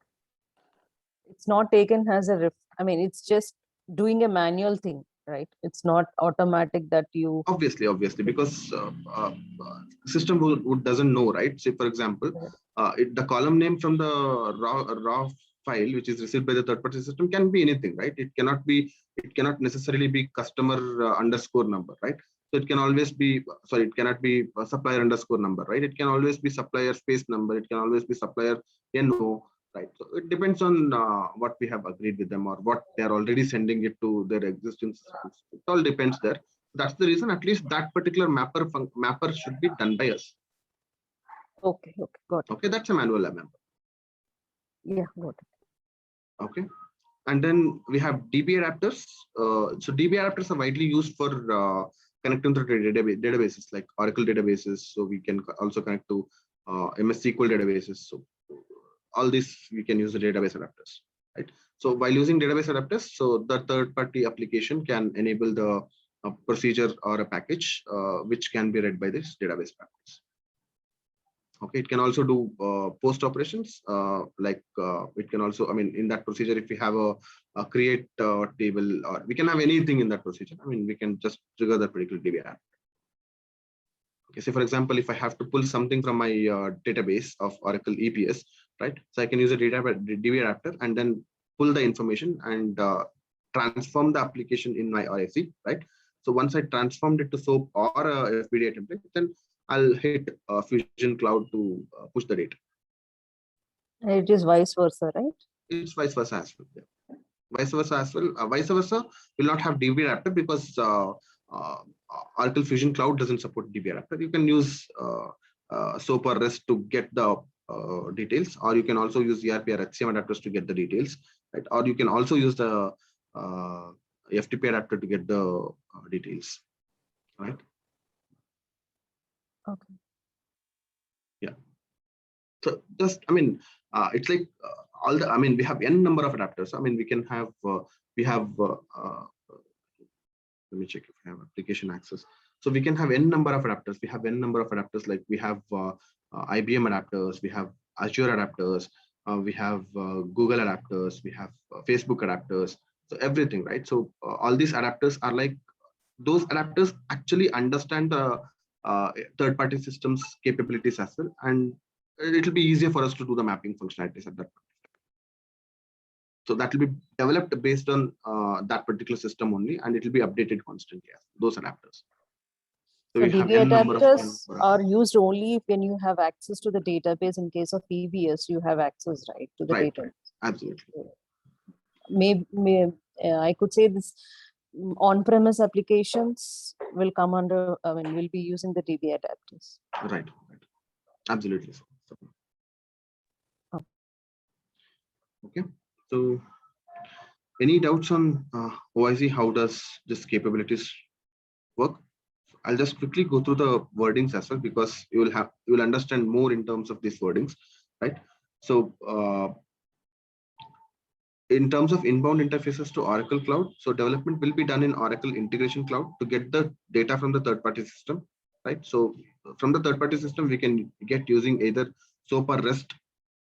It's not taken as a it's just doing a manual thing, right? It's not automatic that you. Obviously, because system who doesn't know, right? Say for example, the column name from the raw file which is received by the third party system can be anything, right? It cannot necessarily be customer underscore number, right? So it can always be, sorry, it cannot be supplier underscore number, right? It can always be supplier space number. It can always be supplier NO, right? So it depends on what we have agreed with them, or what they are already sending it to their existing systems. It all depends there. That's the reason at least that particular mapper should be done by us. Okay, got it. Okay, that's a manual member. Yeah, got it. Okay. And then we have DB adapters. So DB adapters are widely used for connecting to databases like Oracle databases. So we can also connect to MS SQL databases. So all this we can use the database adapters, right? So while using database adapters, so the third-party application can enable the procedure or a package which can be read by this database adapters. Okay, it can also do post operations, like it can also, in that procedure, if we have a create table, or we can have anything in that procedure. We can just trigger that particular DB adapter. Okay, so for example, if I have to pull something from my database of Oracle EPS, right? So I can use a DB adapter and then pull the information and transform the application in my RFC, right? So once I transformed it to SOAP or a FBDA template, then I'll hit Fusion Cloud to push the data. It is vice versa, right? It's vice versa as well. Yeah. Vice versa as well. Vice versa will not have DB adapter because Oracle Fusion Cloud doesn't support DB adapter. You can use SOAP or REST to get the details, or you can also use ERP or HCM adapters to get the details, right? Or you can also use the FTP adapter to get the details, right? Okay. Yeah. So just, it's like all the, we have n number of adapters. We can have, we have, let me check if I have application access. So we can have n number of adapters. We have n number of adapters, like we have IBM adapters, we have Azure adapters, we have Google adapters, we have Facebook adapters. So everything, right? So all these adapters are like, those adapters actually understand the third-party systems capabilities as well, and it will be easier for us to do the mapping functionalities at that point. So that will be developed based on that particular system only, and it will be updated constantly as those adapters. So DB adapters are used only when you have access to the database. In case of EBS, you have access, right, to the database. Absolutely. I could say this. on-premise applications will come under, I mean, will be using the DB adapters. Right. Absolutely. Okay. So any doubts on OIC? How does this capabilities work? I'll just quickly go through the wordings as well, because you will understand more in terms of these wordings, right? So in terms of inbound interfaces to Oracle Cloud, so development will be done in Oracle Integration Cloud to get the data from the third-party system, right? So from the third-party system, we can get using either SOAP or REST,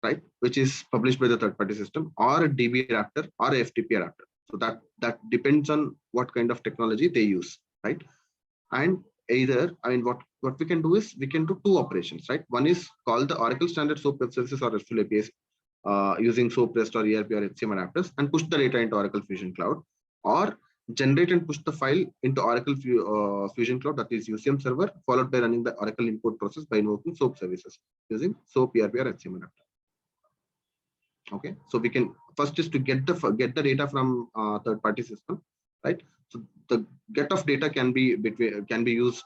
right, which is published by the third-party system, or a DB adapter or a FTP adapter. So that depends on what kind of technology they use, right? And either, I mean, what we can do is we can do two operations, right? One is called the Oracle Standard SOAP Web Services or RESTful APIs using SOAP, REST, or ERP or HCM adapters, and push the data into Oracle Fusion Cloud, or generate and push the file into Oracle Fusion Cloud, that is UCM server, followed by running the Oracle import process by invoking SOAP services using SOAP, ERP, or HCM adapter. Okay, so we can first is to get the data from third-party system, right? So the get of data can be used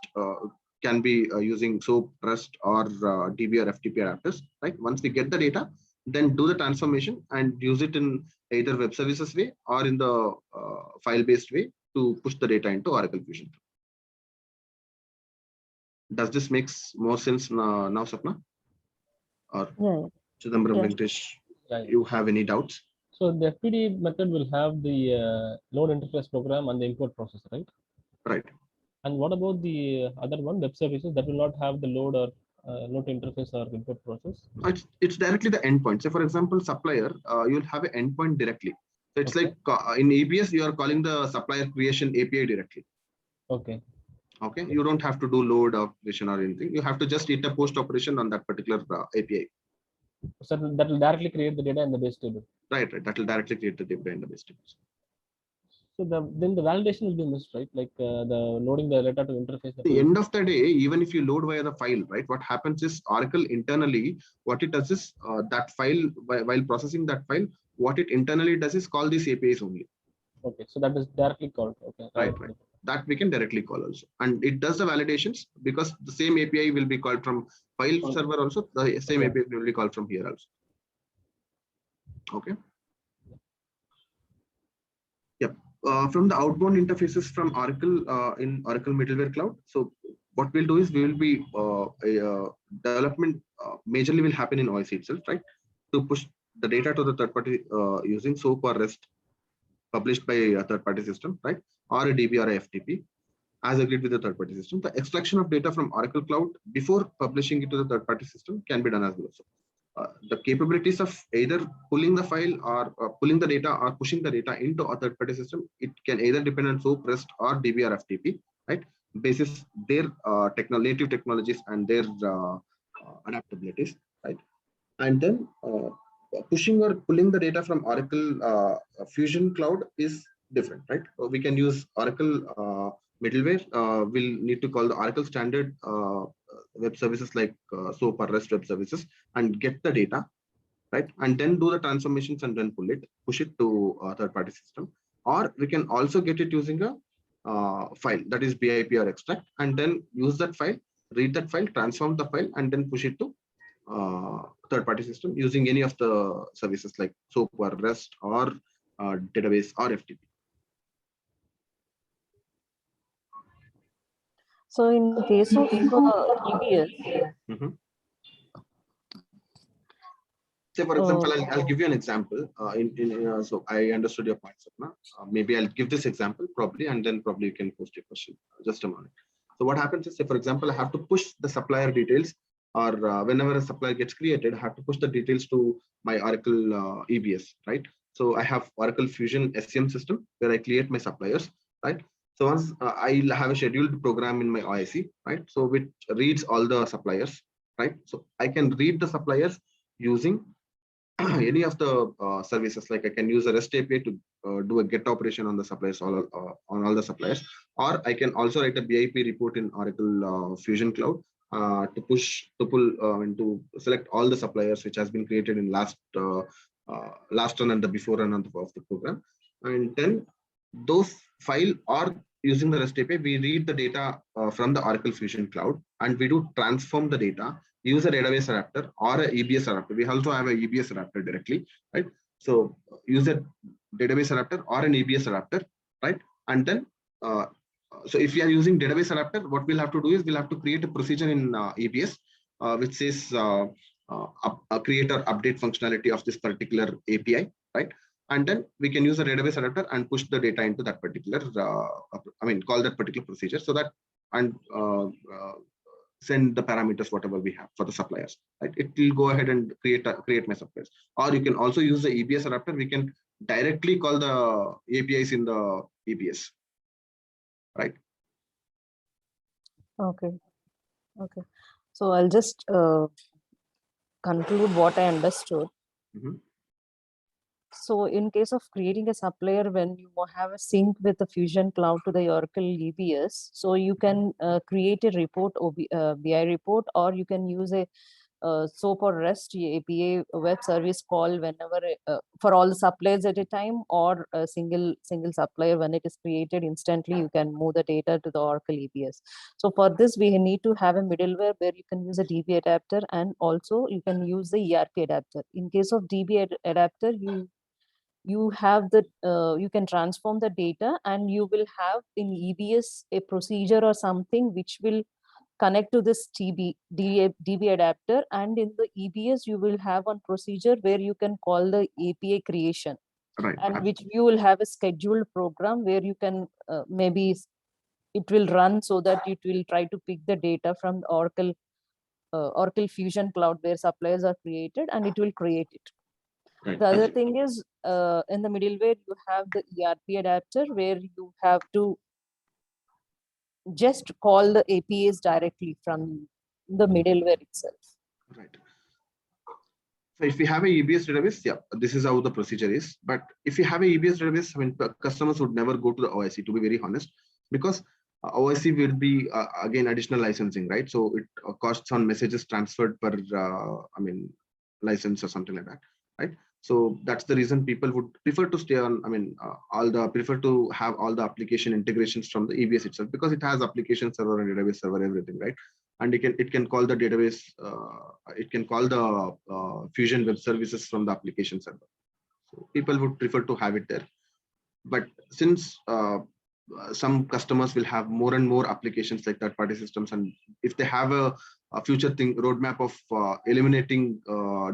using SOAP, REST, or DB or FTP adapters, right? Once we get the data, then do the transformation and use it in either web services way or in the file-based way to push the data into Oracle Fusion. Does this makes more sense now, Sapna? Or Chidambaram, Venkatesh, you have any doubts? So the FPD method will have the load interface program and the import process, right? Right. And what about the other one, web services, that will not have the load or load interface or import process? It's directly the endpoint. So for example, supplier, you'll have an endpoint directly. So it's like in EBS, you are calling the supplier creation API directly. Okay. Okay. You don't have to do load operation or anything. You have to just hit a post operation on that particular API. So that will directly create the data in the base table. Right. That will directly create the data in the base table. So then the validation will be missed, right? Like the loading the data to interface. At the end of the day, even if you load via the file, right, what happens is Oracle internally, what it does is that file, while processing that file, what it internally does is call these APIs only. Okay, so that is directly called. Okay. Right. That we can directly call also. And it does the validations because the same API will be called from file server also. The same API will be called from here also. Okay. Yep. From the outbound interfaces from Oracle in Oracle Middleware Cloud. So what we'll do is we will be development majorly will happen in OIC itself, right? To push the data to the third party using SOAP or REST published by a third party system, right? Or a DB or a FTP as agreed with the third party system. The extraction of data from Oracle Cloud before publishing it to the third party system can be done as well. So, the capabilities of either pulling the file or pulling the data or pushing the data into a third party system, it can either depend on SOAP, REST, or DB or FTP, right? Basis their native technologies and their adaptabilities, right? And then pushing or pulling the data from Oracle Fusion Cloud is different, right? We can use Oracle middleware. We'll need to call the Oracle standard web services like SOAP or REST web services and get the data, right? And then do the transformations and then push it to a third-party system. Or we can also get it using a file, that is BIP or extract, and then use that file, read that file, transform the file, and then push it to third-party system using any of the services like SOAP or REST or database or FTP. So in the case of EBS, say for example, I'll give you an example. So I understood your point, Sapna. Maybe I'll give this example probably, and then probably you can post your question. Just a moment. So what happens is, say for example, I have to push the supplier details, or whenever a supplier gets created, I have to push the details to my Oracle EBS, right? So I have Oracle Fusion SCM system where I create my suppliers, right? So once I have a scheduled program in my OIC, right? So which reads all the suppliers, right? So I can read the suppliers using any of the services, like I can use a REST API to do a get operation on the suppliers, on all the suppliers, or I can also write a BIP report in Oracle Fusion Cloud to pull and to select all the suppliers which has been created in last run and the before run of the program, and then those file or using the REST API, we read the data from the Oracle Fusion Cloud, and we do transform the data, use a database adapter or a EBS adapter. We also have a EBS adapter directly, right? So use a database adapter or an EBS adapter, right? And then, so if you are using database adapter, what we'll have to do is we'll have to create a procedure in EBS, which says create or update functionality of this particular API, right? And then we can use a database adapter and push the data into that particular, call that particular procedure, so that, and send the parameters whatever we have for the suppliers, right? It will go ahead and create my suppliers. Or you can also use the EBS adapter. We can directly call the APIs in the EBS, right? Okay. Okay. So I'll just conclude what I understood. Mhm. So in case of creating a supplier, when you have a sync with the Fusion Cloud to the Oracle EBS, so you can create a report, BI report, or you can use a SOAP or REST API web service call whenever for all the suppliers at a time, or a single supplier. When it is created instantly, you can move the data to the Oracle EBS. So for this, we need to have a middleware where you can use a DB adapter, and also you can use the ERP adapter. In case of DB adapter, you have the you can transform the data, and you will have in EBS a procedure or something which will connect to this DB adapter, and in the EBS you will have one procedure where you can call the API creation, Right. and which you will have a scheduled program where you can maybe it will run so that it will try to pick the data from the Oracle Fusion Cloud where suppliers are created, and it will create it. Right. The other thing is in the middleware, you have the ERP adapter where you have to just call the APIs directly from the middleware itself. Right. So if you have a EBS database, yeah, this is how the procedure is. But if you have a EBS database, I mean, customers would never go to the OIC, to be very honest, because OIC will be again additional licensing, right? So it costs on messages transferred per, license or something like that, right? So that's the reason people would prefer to stay on, prefer to have all the application integrations from the EBS itself, because it has application server and database server, everything, right? And it can call the database, it can call the Fusion Web Services from the application server. So people would prefer to have it there. But since some customers will have more and more applications like third-party systems, and if they have a future roadmap of eliminating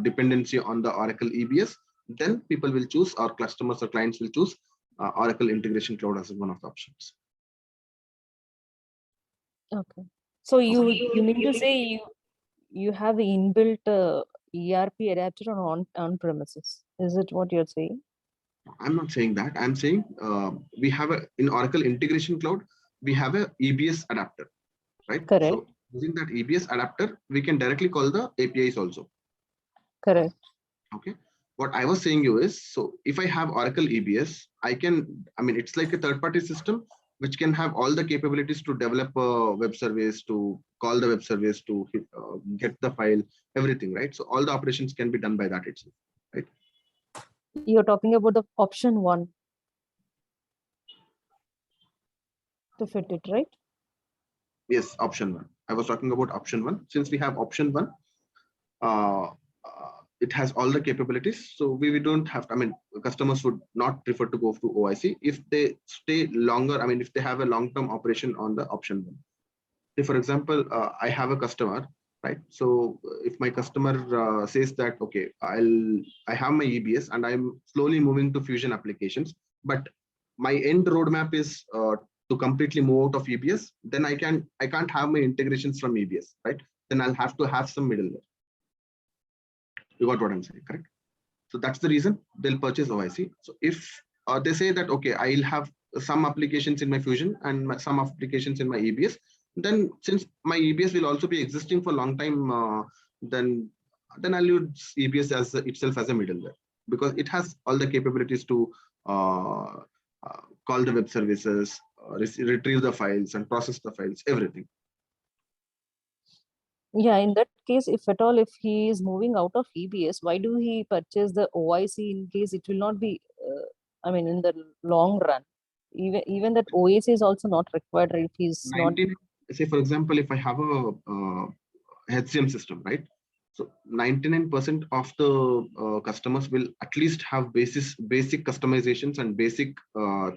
dependency on the Oracle EBS, then people will choose, or customers or clients will choose Oracle Integration Cloud as one of the options. Okay. So you mean to say you have inbuilt ERP adapter on premises? Is it what you're saying? I'm not saying that. I'm saying we have in Oracle Integration Cloud, we have a EBS adapter, right? Correct. So using that EBS adapter, we can directly call the APIs also. Correct. Okay. What I was saying you is, so if I have Oracle EBS, I can, it's like a third-party system which can have all the capabilities to develop a web service, to call the web service, to get the file, everything, right? So all the operations can be done by that itself, right? You're talking about the option 1 to fit it, right? Yes, option 1. I was talking about option 1. Since we have option 1, it has all the capabilities. So we don't have to, customers would not prefer to go to OIC if they stay longer. if they have a long-term operation on the option 1. Say, for example, I have a customer, right? So if my customer says that, okay, I have my EBS and I'm slowly moving to Fusion applications, but my end roadmap is to completely move out of EBS, then I can't have my integrations from EBS, right? Then I'll have to have some middleware. You got what I'm saying, correct? So that's the reason they'll purchase OIC. So if they say that, okay, I'll have some applications in my Fusion and some applications in my EBS, then since my EBS will also be existing for a long time, then I'll use EBS as itself as a middleware, because it has all the capabilities to call the web services, retrieve the files and process the files, everything. Yeah, in that case, if at all, if he is moving out of EBS, why do he purchase the OIC in case it will not be, in the long run, even that OAC is also not required, right? If he's not. 19, say for example, if I have a HCM system, right? So 99% of the customers will at least have basic customizations and basic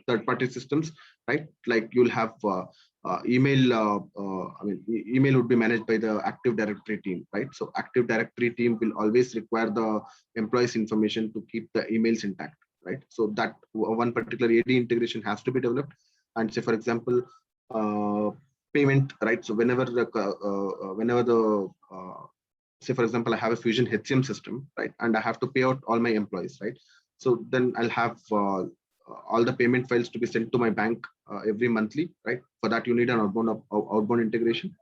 third-party systems, right? Like you'll have email. Email would be managed by the Active Directory team, right? So Active Directory team will always require the employees' information to keep the emails intact, right? So that one particular AD integration has to be developed. And say for example, payment, right? So whenever the say for example, I have a Fusion HCM system, right? And I have to pay out all my employees, right? So then I'll have all the payment files to be sent to my bank every monthly, right? For that, you need an outbound integration,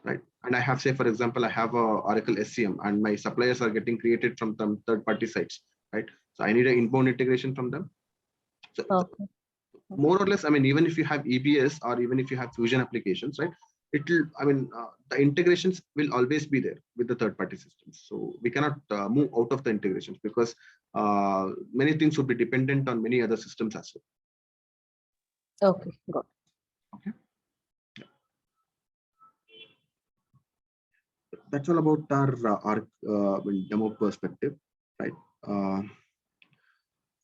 right? And I have, say for example, I have a Oracle SCM and my suppliers are getting created from some third-party sites, right? So I need an inbound integration from them. So Okay. more or less, I mean, even if you have EBS or even if you have Fusion applications, right? The integrations will always be there with the third-party systems. So we cannot move out of the integrations because many things would be dependent on many other systems as well. Okay, got it. Okay. Yeah. That's all about our demo perspective, right? So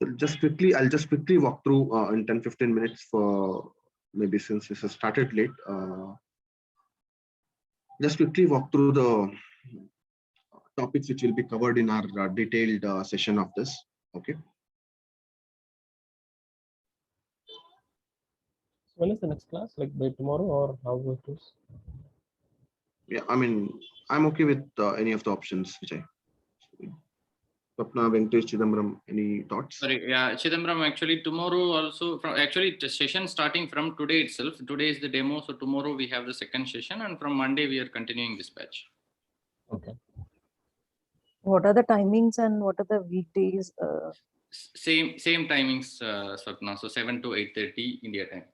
I'll just quickly walk through in 10-15 minutes for maybe since this has started late. Just quickly walk through the topics which will be covered in our detailed session of this. Okay. When is the next class? Like by tomorrow or how it is? Yeah, I mean, I'm okay with any of the options, Vijay. Swapna, Venkatesh, Chidambaram, any thoughts? Sorry, yeah, Chidambaram, actually tomorrow also, the session starting from today itself. Today is the demo, so tomorrow we have the second session, and from Monday we are continuing this batch. Okay. What are the timings and what are the weekdays? Same timings, Swapna. So 7 to 8:30 India time.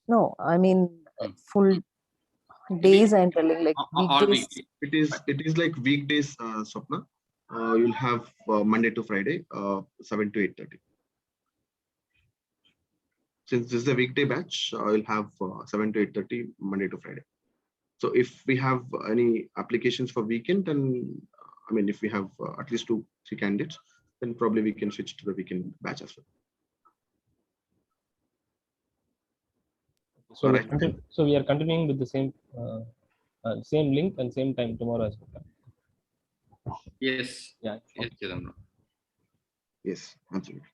No, I mean Hmm. full days. I'm telling like All weekdays. week. It is like weekdays, Swapna. You'll have Monday to Friday, 7 to 8:30. Since this is a weekday batch, you'll have 7 to 8:30 Monday to Friday. So if we have any applications for weekend, then I mean, if we have at least 2-3 candidates, then probably we can switch to the weekend batch as well. So, Alright. we are continuing with the same link and same time tomorrow as well. Yes. Yeah. Yes, Chidambaram. Yes, absolutely.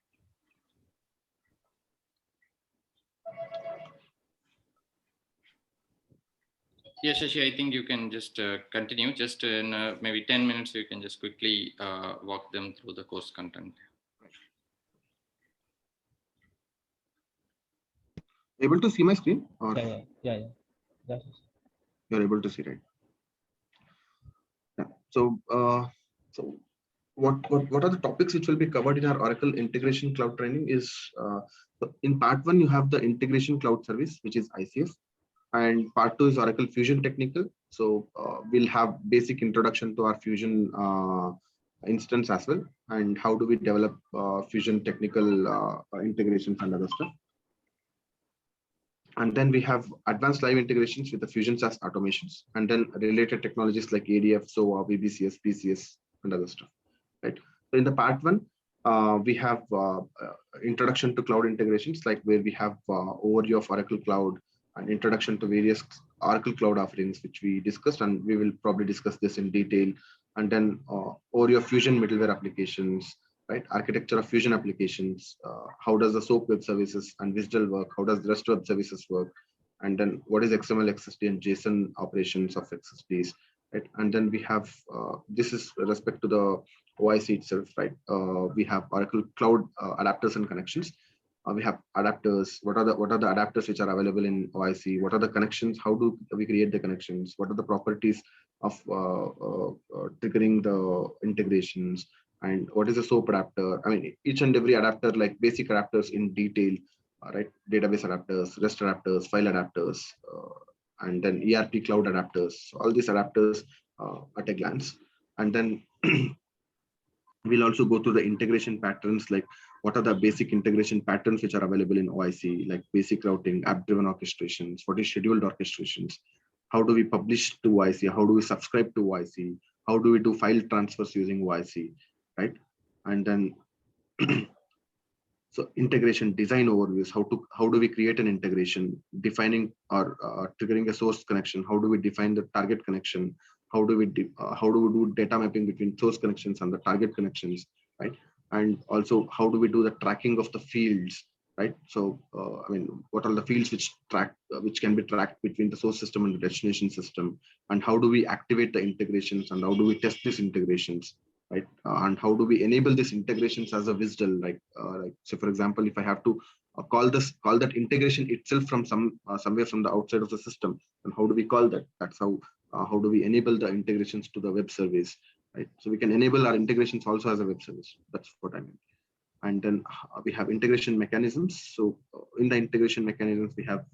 Yes, Shashi, I think you can just continue. Just in maybe 10 minutes, you can just quickly walk them through the course content. Able to see my screen? Or Yeah. you're able to see, right? Yeah. So, what are the topics which will be covered in our Oracle Integration Cloud training is so in part 1, you have the Integration Cloud Service, which is ICS. And part 2 is Oracle Fusion Technical. So we'll have basic introduction to our Fusion instance as well. And how do we develop Fusion technical integrations and other stuff. And then we have advanced live integrations with the Fusion SaaS automations, and then related technologies like ADF, SOA, VBCS, PCS, and other stuff, right? So in the part 1, we have introduction to cloud integrations, like where we have overview of Oracle Cloud and introduction to various Oracle Cloud offerings, which we discussed, and we will probably discuss this in detail. And then overview of Fusion middleware applications, right? Architecture of Fusion applications. How does the SOAP web services and WSDL work? How does the REST web services work? And then what is XML, XSD, and JSON operations of XSDs, right? And then we have, this is with respect to the OIC itself, right? We have Oracle Cloud adapters and connections. We have adapters. What are the adapters which are available in OIC? What are the connections? How do we create the connections? What are the properties of triggering the integrations? And what is a SOAP adapter? I mean, each and every adapter, like basic adapters in detail, right? Database adapters, REST adapters, file adapters, and then ERP cloud adapters. All these adapters at a glance. And then we'll also go through the integration patterns, like what are the basic integration patterns which are available in OIC, like basic routing, app-driven orchestrations, what is scheduled orchestrations, how do we publish to OIC, how do we subscribe to OIC, how do we do file transfers using OIC, right? And then so integration design overviews, how do we create an integration, defining or triggering a source connection, how do we define the target connection, how do we do data mapping between source connections and the target connections, right? And also how do we do the tracking of the fields, right? So I mean, what are the fields which can be tracked between the source system and the destination system, and how do we activate the integrations, and how do we test these integrations, right? And how do we enable these integrations as a WSDL, like say for example, if I have to call that integration itself from somewhere from the outside of the system, and how do we call that? That's how do we enable the integrations to the web service, right? So we can enable our integrations also as a web service. That's what I mean. And then we have integration mechanisms. So in the integration mechanisms, we have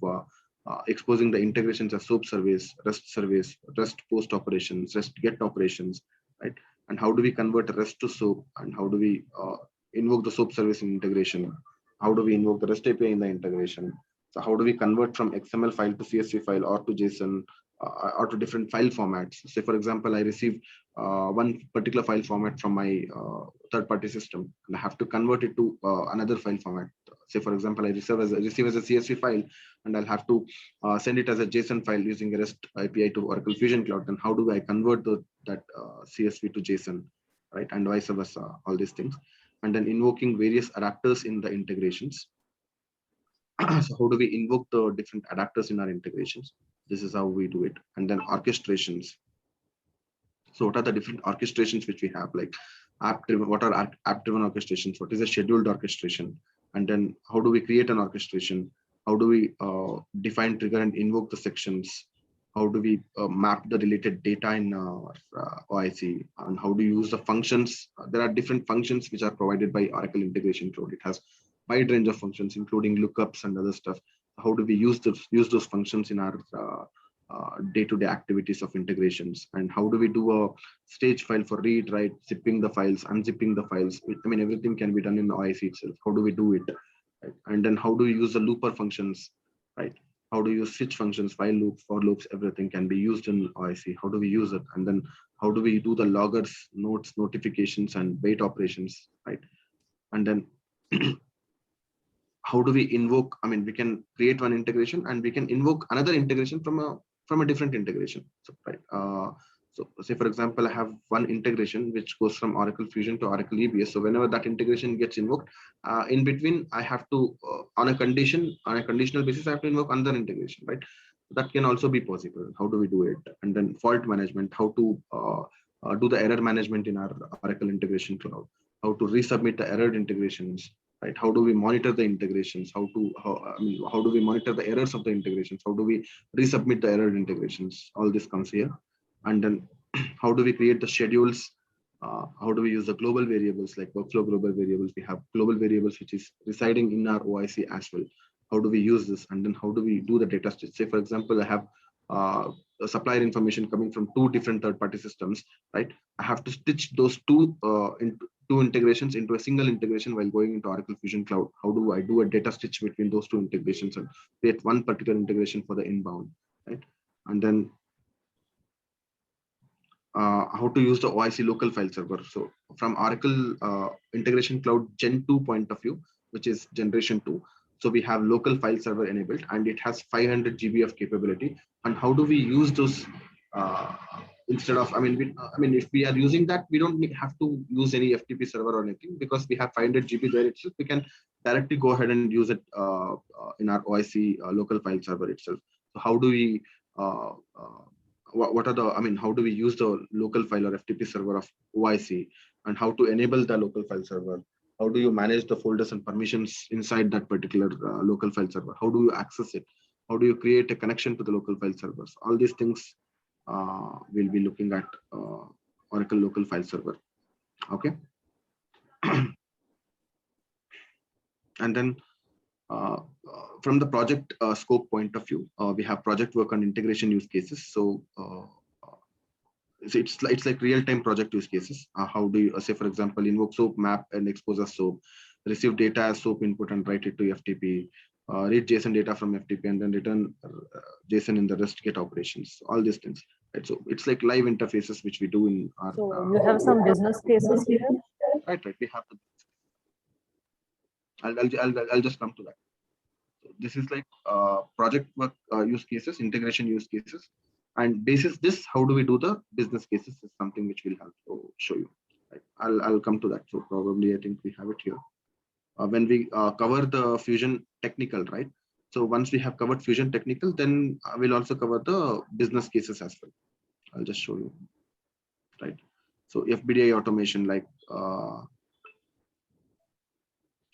exposing the integrations as SOAP service, REST post operations, REST get operations, right? And how do we convert REST to SOAP, and how do we invoke the SOAP service in integration? How do we invoke the REST API in the integration? So how do we convert from XML file to CSV file or to JSON or to different file formats? Say for example, I receive one particular file format from my third-party system, and I have to convert it to another file format. Say for example, I receive as a CSV file, and I'll have to send it as a JSON file using a REST API to Oracle Fusion Cloud. Then how do I convert that CSV to JSON, right? And vice versa, all these things. And then invoking various adapters in the integrations. So how do we invoke the different adapters in our integrations? This is how we do it. And then orchestrations. So what are the different orchestrations which we have? Like app-driven, what are app-driven orchestrations? What is a scheduled orchestration? And then how do we create an orchestration? How do we define, trigger, and invoke the sections? How do we map the related data in OIC? And how do you use the functions? There are different functions which are provided by Oracle Integration Cloud. It has wide range of functions, including lookups and other stuff. How do we use those functions in our day-to-day activities of integrations? And how do we do a stage file for read, write, zipping the files, unzipping the files? I mean, everything can be done in the OIC itself. How do we do it? Right? And then how do we use the looper functions, right? How do you use switch functions, while loops, for loops, everything can be used in OIC. How do we use it? And then how do we do the loggers, notes, notifications, and wait operations, right? And then how do we invoke? I mean, we can create one integration and we can invoke another integration from a different integration. So, right. So say for example, I have one integration which goes from Oracle Fusion to Oracle EBS. So whenever that integration gets invoked, in between, I have to on a conditional basis, I have to invoke another integration, right? That can also be possible. How do we do it? And then fault management, how to do the error management in our Oracle Integration Cloud, how to resubmit the errored integrations, right? How do we monitor the integrations? How do we monitor the errors of the integrations? How do we resubmit the errored integrations? All this comes here. And then how do we create the schedules? How do we use the global variables like workflow global variables? We have global variables which is residing in our OIC as well. How do we use this? And then how do we do the data stitch? Say for example, I have supplier information coming from two different third-party systems, right? I have to stitch those two integrations into a single integration while going into Oracle Fusion Cloud. How do I do a data stitch between those two integrations and create one particular integration for the inbound, right? And then how to use the OIC local file server. So from Oracle Integration Cloud Gen 2 point of view, which is generation 2. So we have local file server enabled and it has 500 GB of capability. And how do we use those instead of, if we are using that, we don't have to use any FTP server or anything because we have 500 GB there itself. We can directly go ahead and use it in our OIC local file server itself. So how do we how do we use the local file or FTP server of OIC, and how to enable the local file server? How do you manage the folders and permissions inside that particular local file server? How do you access it? How do you create a connection to the local file servers? All these things we'll be looking at Oracle local file server. Okay. And then from the project scope point of view, we have project work on integration use cases. So it's like real-time project use cases. How do you say, for example, invoke SOAP, map, and expose a SOAP, receive data as SOAP input and write it to FTP, read JSON data from FTP, and then return JSON in the REST GET operations, all these things. Right? So it's like live interfaces which we do in our. So you have some business cases here. Right. We have the. I'll just come to that. So this is like project work use cases, integration use cases, and basis this, how do we do the business cases is something which we'll have to show you. Right. I'll come to that. So probably I think we have it here. When we cover the Fusion technical, right? So once we have covered Fusion technical, then we'll also cover the business cases as well. I'll just show you, right? So FBDI automation, like,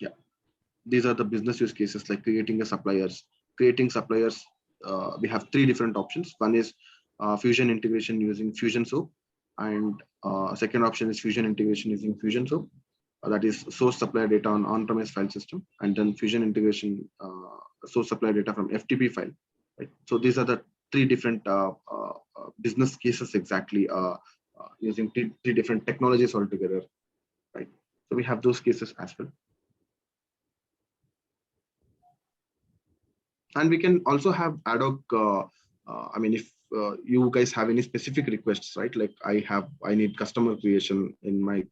yeah, these are the business use cases, like creating suppliers. We have 3 different options. One is Fusion integration using Fusion SOAP, and second option is Fusion integration using Fusion SOAP. That is source supplier data on-premise file system, and then Fusion integration source supplier data from FTP file. Right? So these are the 3 different business cases exactly, using 3 different technologies altogether. Right? So we have those cases as well. And we can also have ad hoc. I mean, if you guys have any specific requests, right? Like I need customer creation in my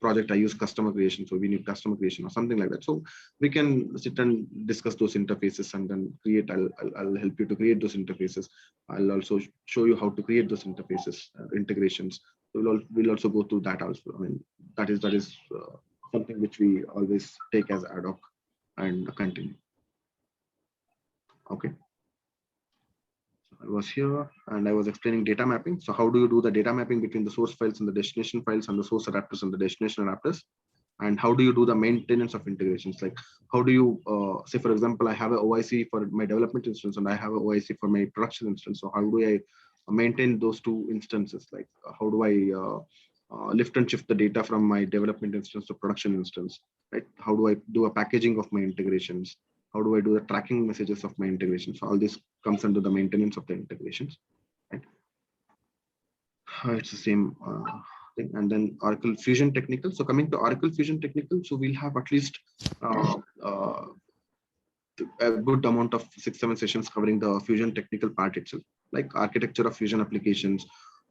project. I use customer creation, so we need customer creation or something like that. So we can sit and discuss those interfaces and then create. I'll help you to create those interfaces. I'll also show you how to create those interfaces, integrations. So we'll also go through that also. I mean, that is something which we always take as ad hoc and continue. Okay. I was here and I was explaining data mapping. So how do you do the data mapping between the source files and the destination files, and the source adapters and the destination adapters? And how do you do the maintenance of integrations? Like, how do you say, for example, I have an OIC for my development instance and I have an OIC for my production instance. So how do I maintain those 2 instances? Like, how do I lift and shift the data from my development instance to production instance? Right? How do I do a packaging of my integrations? How do I do the tracking messages of my integration? So all this comes under the maintenance of the integrations, right? It's the same thing. And then Oracle Fusion Technical. So coming to Oracle Fusion Technical, so we'll have at least a good amount of 6-7 sessions covering the Fusion technical part itself, like architecture of Fusion applications,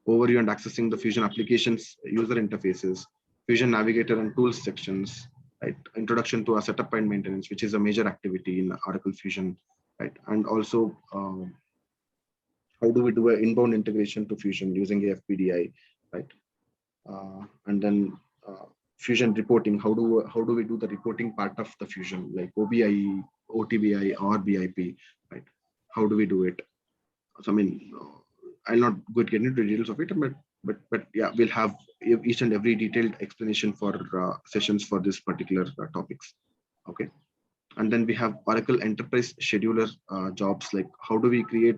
overview and accessing the Fusion applications, user interfaces, Fusion Navigator and tools sections, right? Introduction to a setup and maintenance, which is a major activity in Oracle Fusion, right? And also, how do we do an inbound integration to Fusion using FPDI, right? And then Fusion reporting. How do we do the reporting part of the Fusion, like OBI, OTBI, or BIP, right? How do we do it? So I mean, I'll not go get into details of it, but yeah, we'll have each and every detailed explanation for sessions for this particular topics. Okay. And then we have Oracle Enterprise Scheduler jobs, like how do we create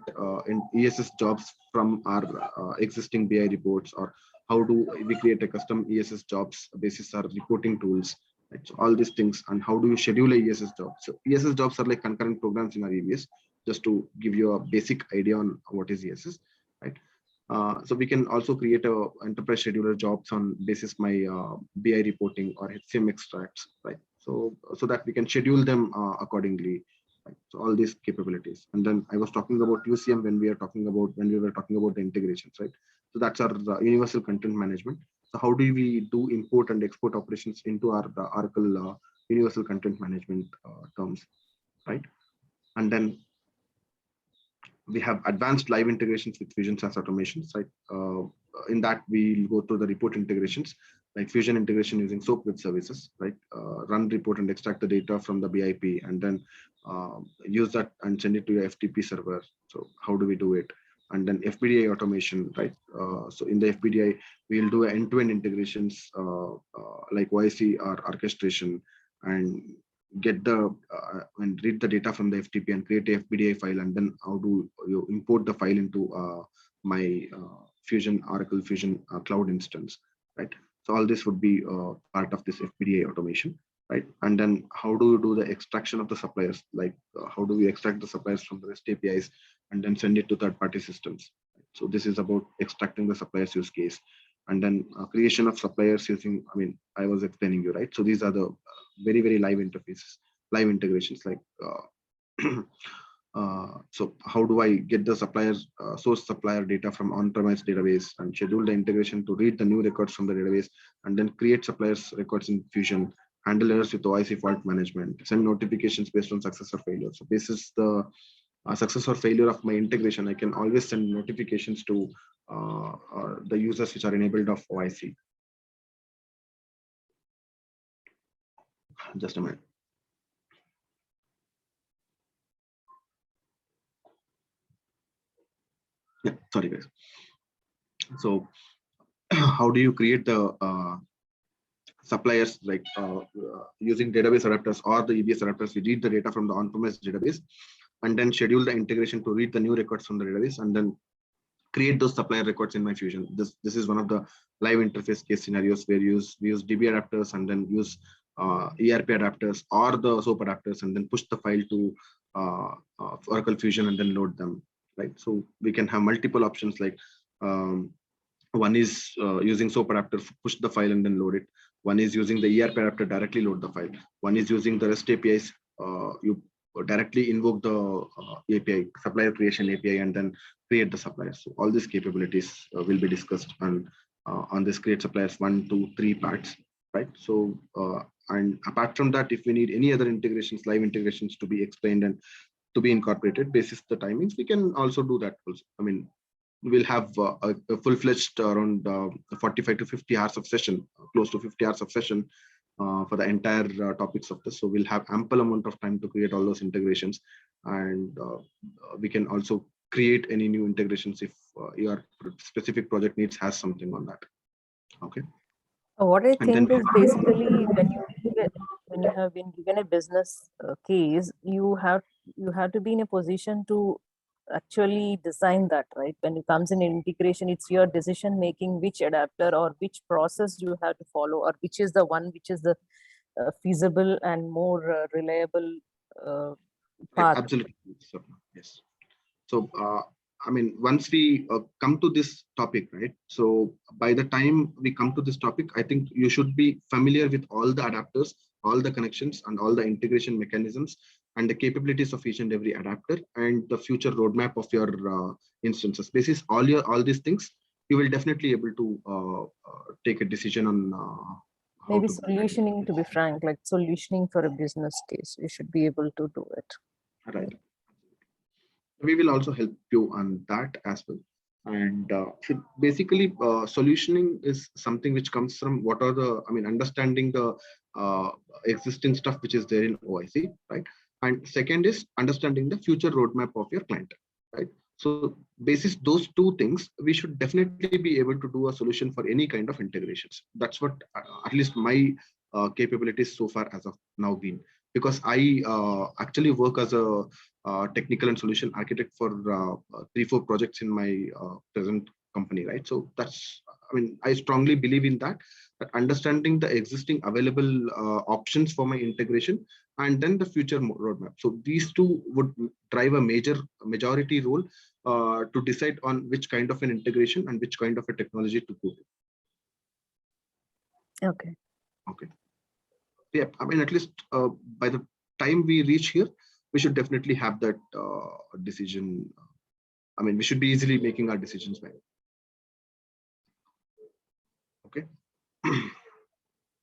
ESS jobs from our existing BI reports, or how do we create a custom ESS jobs basis our reporting tools, right? So all these things, and how do you schedule a ESS job? So ESS jobs are like concurrent programs in our EBS, just to give you a basic idea on what is ESS, right? So we can also create a enterprise scheduler jobs on basis my BI reporting or HCM extracts, right? So that we can schedule them accordingly. Right? So all these capabilities. And then I was talking about UCM when we were talking about the integrations, right? So that's our universal content management. So how do we do import and export operations into our Oracle universal content management terms, right? And then we have advanced live integrations with Fusion SaaS automations, right? In that we'll go through the report integrations, like Fusion integration using SOAP with services, right? Run report and extract the data from the BIP, and then use that and send it to your FTP server. So how do we do it? And then FPDI automation, right? So in the FPDI, we'll do end-to-end integrations like YC or orchestration, and get the and read the data from the FTP and create a FPDI file, and then how do you import the file into my Fusion Oracle Fusion cloud instance, right? So all this would be part of this FPDI automation, right? And then how do you do the extraction of the suppliers? Like how do we extract the suppliers from the REST APIs and then send it to third-party systems? So this is about extracting the suppliers use case. and then creation of suppliers using, I mean, I was explaining you, right? So these are the very, very live interfaces, live integrations like so how do I get the suppliers source supplier data from on-premise database and schedule the integration to read the new records from the database, and then create suppliers records in Fusion, handle errors with OIC fault management, send notifications based on success or failure. So this is the success or failure of my integration. I can always send notifications to the users which are enabled of OIC. Just a minute. Yeah, sorry guys. So how do you create the suppliers, like using database adapters or the EBS adapters? We read the data from the on-premise database and then schedule the integration to read the new records from the database and then create those supplier records in my Fusion. This is one of the live interface case scenarios where we use DB adapters and then use ERP adapters or the SOAP adapters and then push the file to Oracle Fusion and then load them, right? So we can have multiple options, like one is using SOAP adapter, push the file and then load it. One is using the ERP adapter, directly load the file. One is using the REST APIs. You directly invoke the API, supplier creation API, and then create the suppliers. So all these capabilities will be discussed on this create suppliers 1, 2, 3 parts, right? So and apart from that, if we need any other integrations, live integrations to be explained and to be incorporated basis the timings, we can also do that also. I mean, we'll have a full-fledged around 45 to 50 hours of session, close to 50 hours of session for the entire topics of this. So we'll have ample amount of time to create all those integrations, and we can also create any new integrations if your specific project needs has something on that. Okay. What I And think then is basically when you have been given a business case, you have to be in a position to actually design that, right? When it comes in integration, it's your decision making which adapter or which process you have to follow, or which is the one which is the feasible and more reliable path. Absolutely. Yes. So I mean, once we come to this topic, right? So by the time we come to this topic, I think you should be familiar with all the adapters, all the connections, and all the integration mechanisms, and the capabilities of each and every adapter, and the future roadmap of your instances. Basis all these things, you will definitely able to take a decision on maybe solutioning. To be frank, like solutioning for a business case, you should be able to do it. Right. We will also help you on that as well. And so basically, solutioning is something which comes from what are the, I mean, understanding the existing stuff which is there in OIC, right? And second is understanding the future roadmap of your client, right? So basis those two things, we should definitely be able to do a solution for any kind of integrations. That's what at least my capabilities so far as of now been, because I actually work as a technical and solution architect for 3-4 projects in my present company, right? So that's, I mean, I strongly believe in that understanding the existing available options for my integration and then the future roadmap. So these two would drive a majority role to decide on which kind of an integration and which kind of a technology to go with. Okay. Okay. Yeah, I mean, at least by the time we reach here, we should definitely have that decision. I mean, we should be easily making our decisions by. Okay.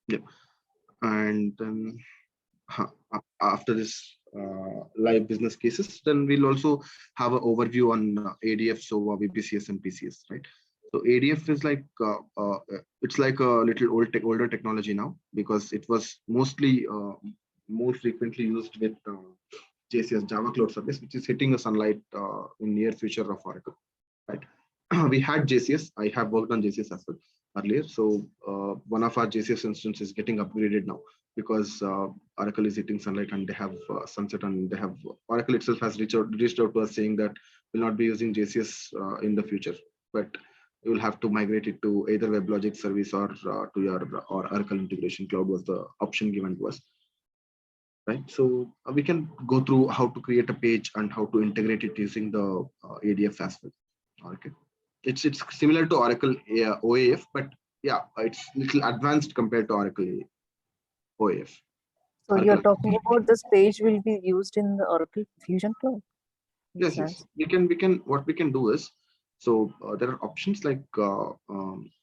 Yeah. And then after this live business cases, then we'll also have an overview on ADF, SOA, VPCS, and PCS, right? So ADF is like it's like a little older technology now, because it was mostly more frequently used with JCS, Java Cloud Service, which is hitting a sunlight in near future of Oracle, right? We had JCS. I have worked on JCS as well earlier. So one of our JCS instances is getting upgraded now because Oracle is hitting sunlight and they have sunset, and they have Oracle itself has reached out to us saying that we'll not be using JCS in the future, but you will have to migrate it to either WebLogic service or to your Oracle Integration Cloud was the option given to us, right? So we can go through how to create a page and how to integrate it using the ADF as well. Okay. It's similar to Oracle OAF, but yeah, it's little advanced compared to Oracle OAF. So you're talking about this page will be used in the Oracle Fusion Cloud? Yes, yes. We can. What we can do is, so there are options like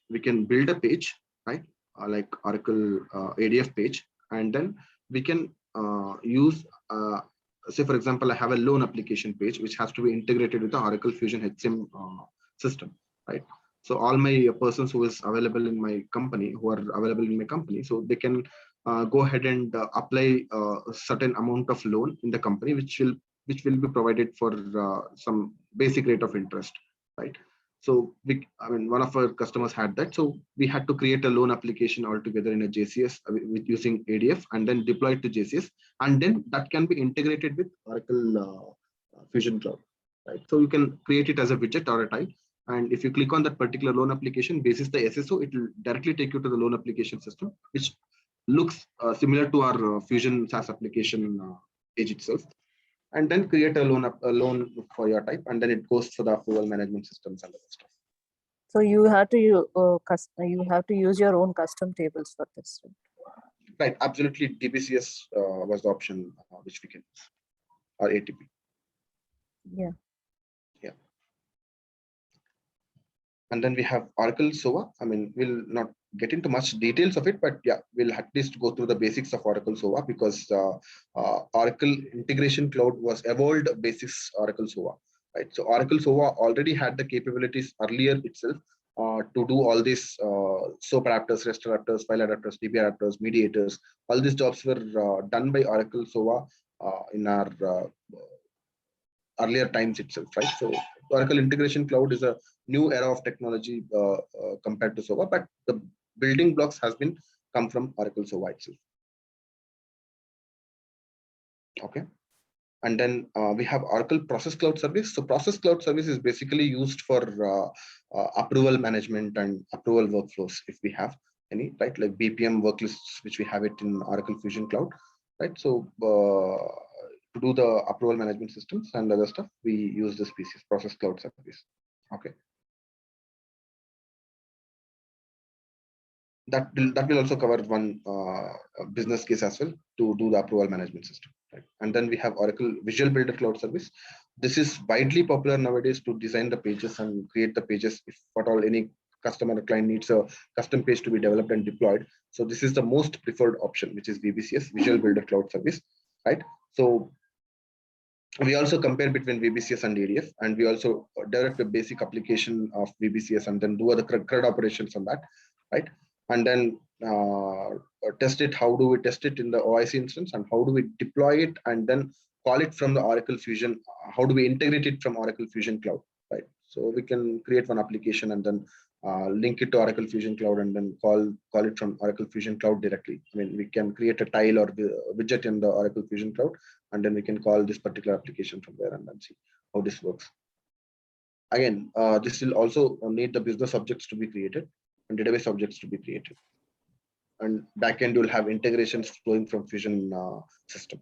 we can build a page, right? Like Oracle ADF page, and then we can use, say for example, I have a loan application page which has to be integrated with the Oracle Fusion HCM system, right? So all my persons who is available in my company, who are available in my company, so they can go ahead and apply a certain amount of loan in the company, which will be provided for some basic rate of interest, right? So I mean, one of our customers had that. So we had to create a loan application altogether in a JCS with using ADF and then deploy it to JCS. And then that can be integrated with Oracle Fusion Cloud, right? So you can create it as a widget or a tile. And if you click on that particular loan application, basis the SSO, it will directly take you to the loan application system, which looks similar to our Fusion SaaS application page itself. And then create a loan for your type, and then it goes to the approval management systems and other stuff. So you have to use your own custom tables for this. Right, absolutely. DBCS was the option which we can use, or ATP. Yeah. Yeah. And then we have Oracle SOA. I mean, we'll not get into much details of it, but yeah, we'll at least go through the basics of Oracle SOA, because Oracle Integration Cloud was evolved basis Oracle SOA, right? So Oracle SOA already had the capabilities earlier itself to do all these SOAP adapters, REST adapters, file adapters, DB adapters, mediators. All these jobs were done by Oracle SOA in our earlier times itself, right? So Oracle Integration Cloud is a new era of technology compared to SOA, but the building blocks has been come from Oracle SOA itself. Okay. And then we have Oracle Process Cloud Service. So Process Cloud Service is basically used for approval management and approval workflows, if we have any, right? Like BPM worklists, which we have it in Oracle Fusion Cloud, right? So to do the approval management systems and other stuff, we use this PCS, Process Cloud Service. Okay. That will also cover one business case as well to do the approval management system, right? And then we have Oracle Visual Builder Cloud Service. This is widely popular nowadays to design the pages and create the pages if at all any customer or client needs a custom page to be developed and deployed. So this is the most preferred option, which is VBCS, Visual Builder Cloud Service, right? So we also compare between VBCS and ADF, and we also develop a basic application of VBCS and then do other CRUD operations on that, right? And then test it. How do we test it in the OIC instance, and how do we deploy it and then call it from the Oracle Fusion? How do we integrate it from Oracle Fusion Cloud, right? So we can create one application and then link it to Oracle Fusion Cloud and then call it from Oracle Fusion Cloud directly. I mean, we can create a tile or widget in the Oracle Fusion Cloud, and then we can call this particular application from there and then see how this works. Again, this will also need the business objects to be created and database objects to be created. And backend will have integrations flowing from Fusion system.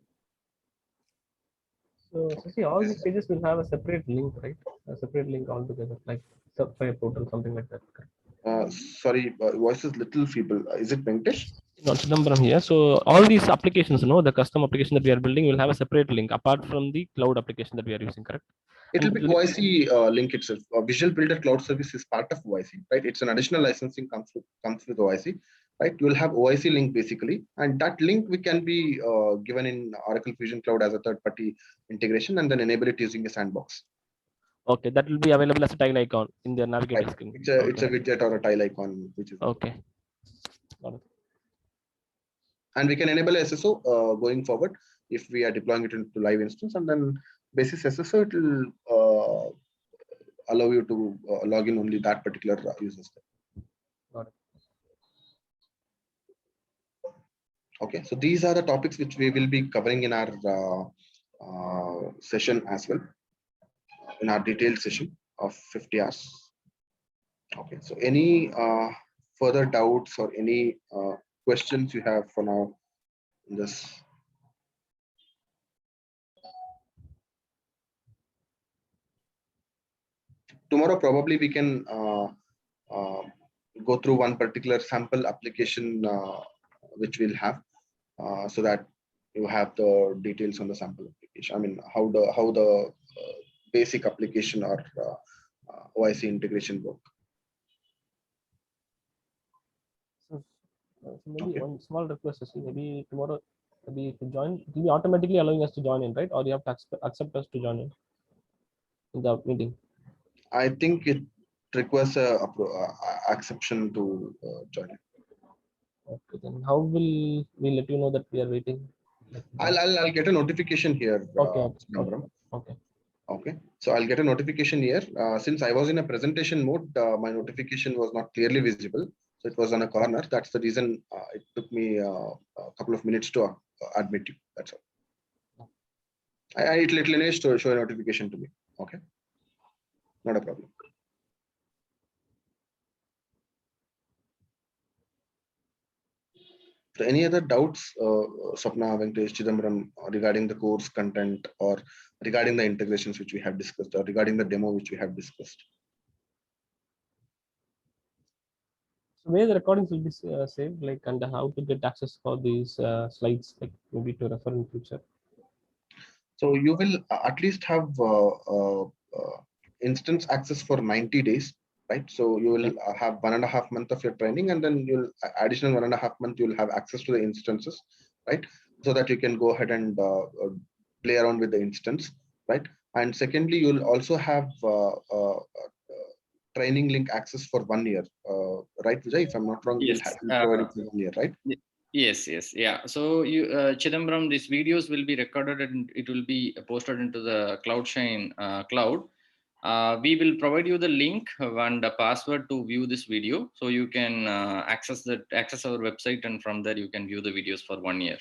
So see, all these pages will have a separate link, right? A separate link altogether, like Subfire portal, something like that. Sorry, voice is little feeble. Is it Venkatesh? No, Chidambaram here. So all these applications, the custom application that we are building will have a separate link apart from the cloud application that we are using, correct? It will be OIC link itself. Visual Builder Cloud Service is part of OIC, right? It's an additional licensing comes with OIC, right? You will have OIC link basically, and that link we can be given in Oracle Fusion Cloud as a third-party integration, and then enable it using a sandbox. Okay, that will be available as a tile icon in the navigator Right. screen. It's a widget or a tile icon, which is okay. Got it. And we can enable SSO going forward if we are deploying it into live instance, and then basis SSO, it will allow you to log in only that particular user step. Got it. Okay, so these are the topics which we will be covering in our session as well, in our detailed session of 50 hours. Okay, so any further doubts or any questions you have for now in this? tomorrow probably we can go through one particular sample application which we'll have, so that you have the details on the sample application. I mean, how the basic application or OIC integration work. So maybe Okay. one small request is maybe tomorrow, maybe to join, it will be automatically allowing us to join in, right? Or you have to accept us to join in the meeting. I think it requires a exception to join it. Okay, then how will we let you know that we are waiting? I'll get a notification here. Okay. Chidambaram. Okay. Okay, so I'll get a notification here. Since I was in a presentation mode, my notification was not clearly visible. So it was on a corner. That's the reason it took me a couple of minutes to admit you. That's all. It will show a notification to me. Okay, not a problem. So any other doubts, Swapna, Venkatesh, Chidambaram, regarding the course content or regarding the integrations which we have discussed or regarding the demo which we have discussed? So where the recordings will be saved, like, and how to get access for these slides, like maybe to refer in future. So you will at least have instance access for 90 days, right? So you will have 1.5 months of your training, and then you'll additional 1.5 months you'll have access to the instances, right? So that you can go ahead and play around with the instance, right? And secondly, you'll also have training link access for 1 year, right, Vijay? If I'm not wrong, Yes. you'll provide it for 1 year, right? Yes, yeah. So you, Chidambaram, these videos will be recorded and it will be posted into the CloudShine cloud. We will provide you the link and the password to view this video, so you can access our website, and from there you can view the videos for 1 year.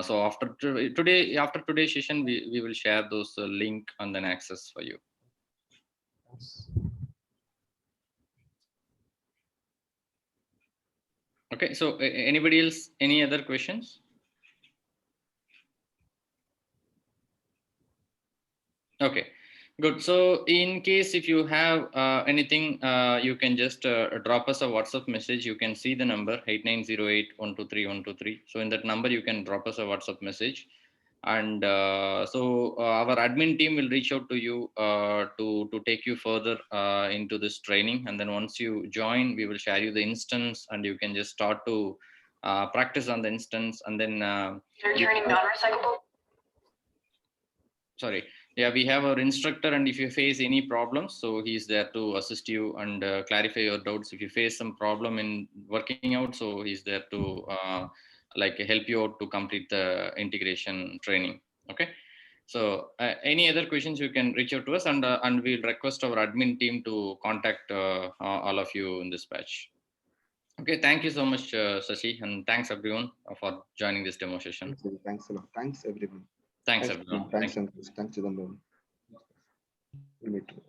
So after today's session, we will share those link and then access for you. Thanks. Okay, so anybody else, any other questions? Okay, good. So in case if you have anything, you can just drop us a WhatsApp message. You can see the number 8908-123-123. So in that number, you can drop us a WhatsApp message. And so our admin team will reach out to you to take you further into this training. And then once you join, we will share you the instance, and you can just start to practice on the instance. And then sorry, yeah, we have our instructor, and if you face any problems, so he's there to assist you and clarify your doubts. If you face some problem in working out, so he's there to like help you out to complete the integration training. Okay, so any other questions, you can reach out to us, and we'll request our admin team to contact all of you in this batch. Okay, thank you so much, Sashi, and thanks everyone for joining this demo session. Thanks a lot. Thanks everyone. Thanks everyone. Thanks, Chidambaram. We'll meet you.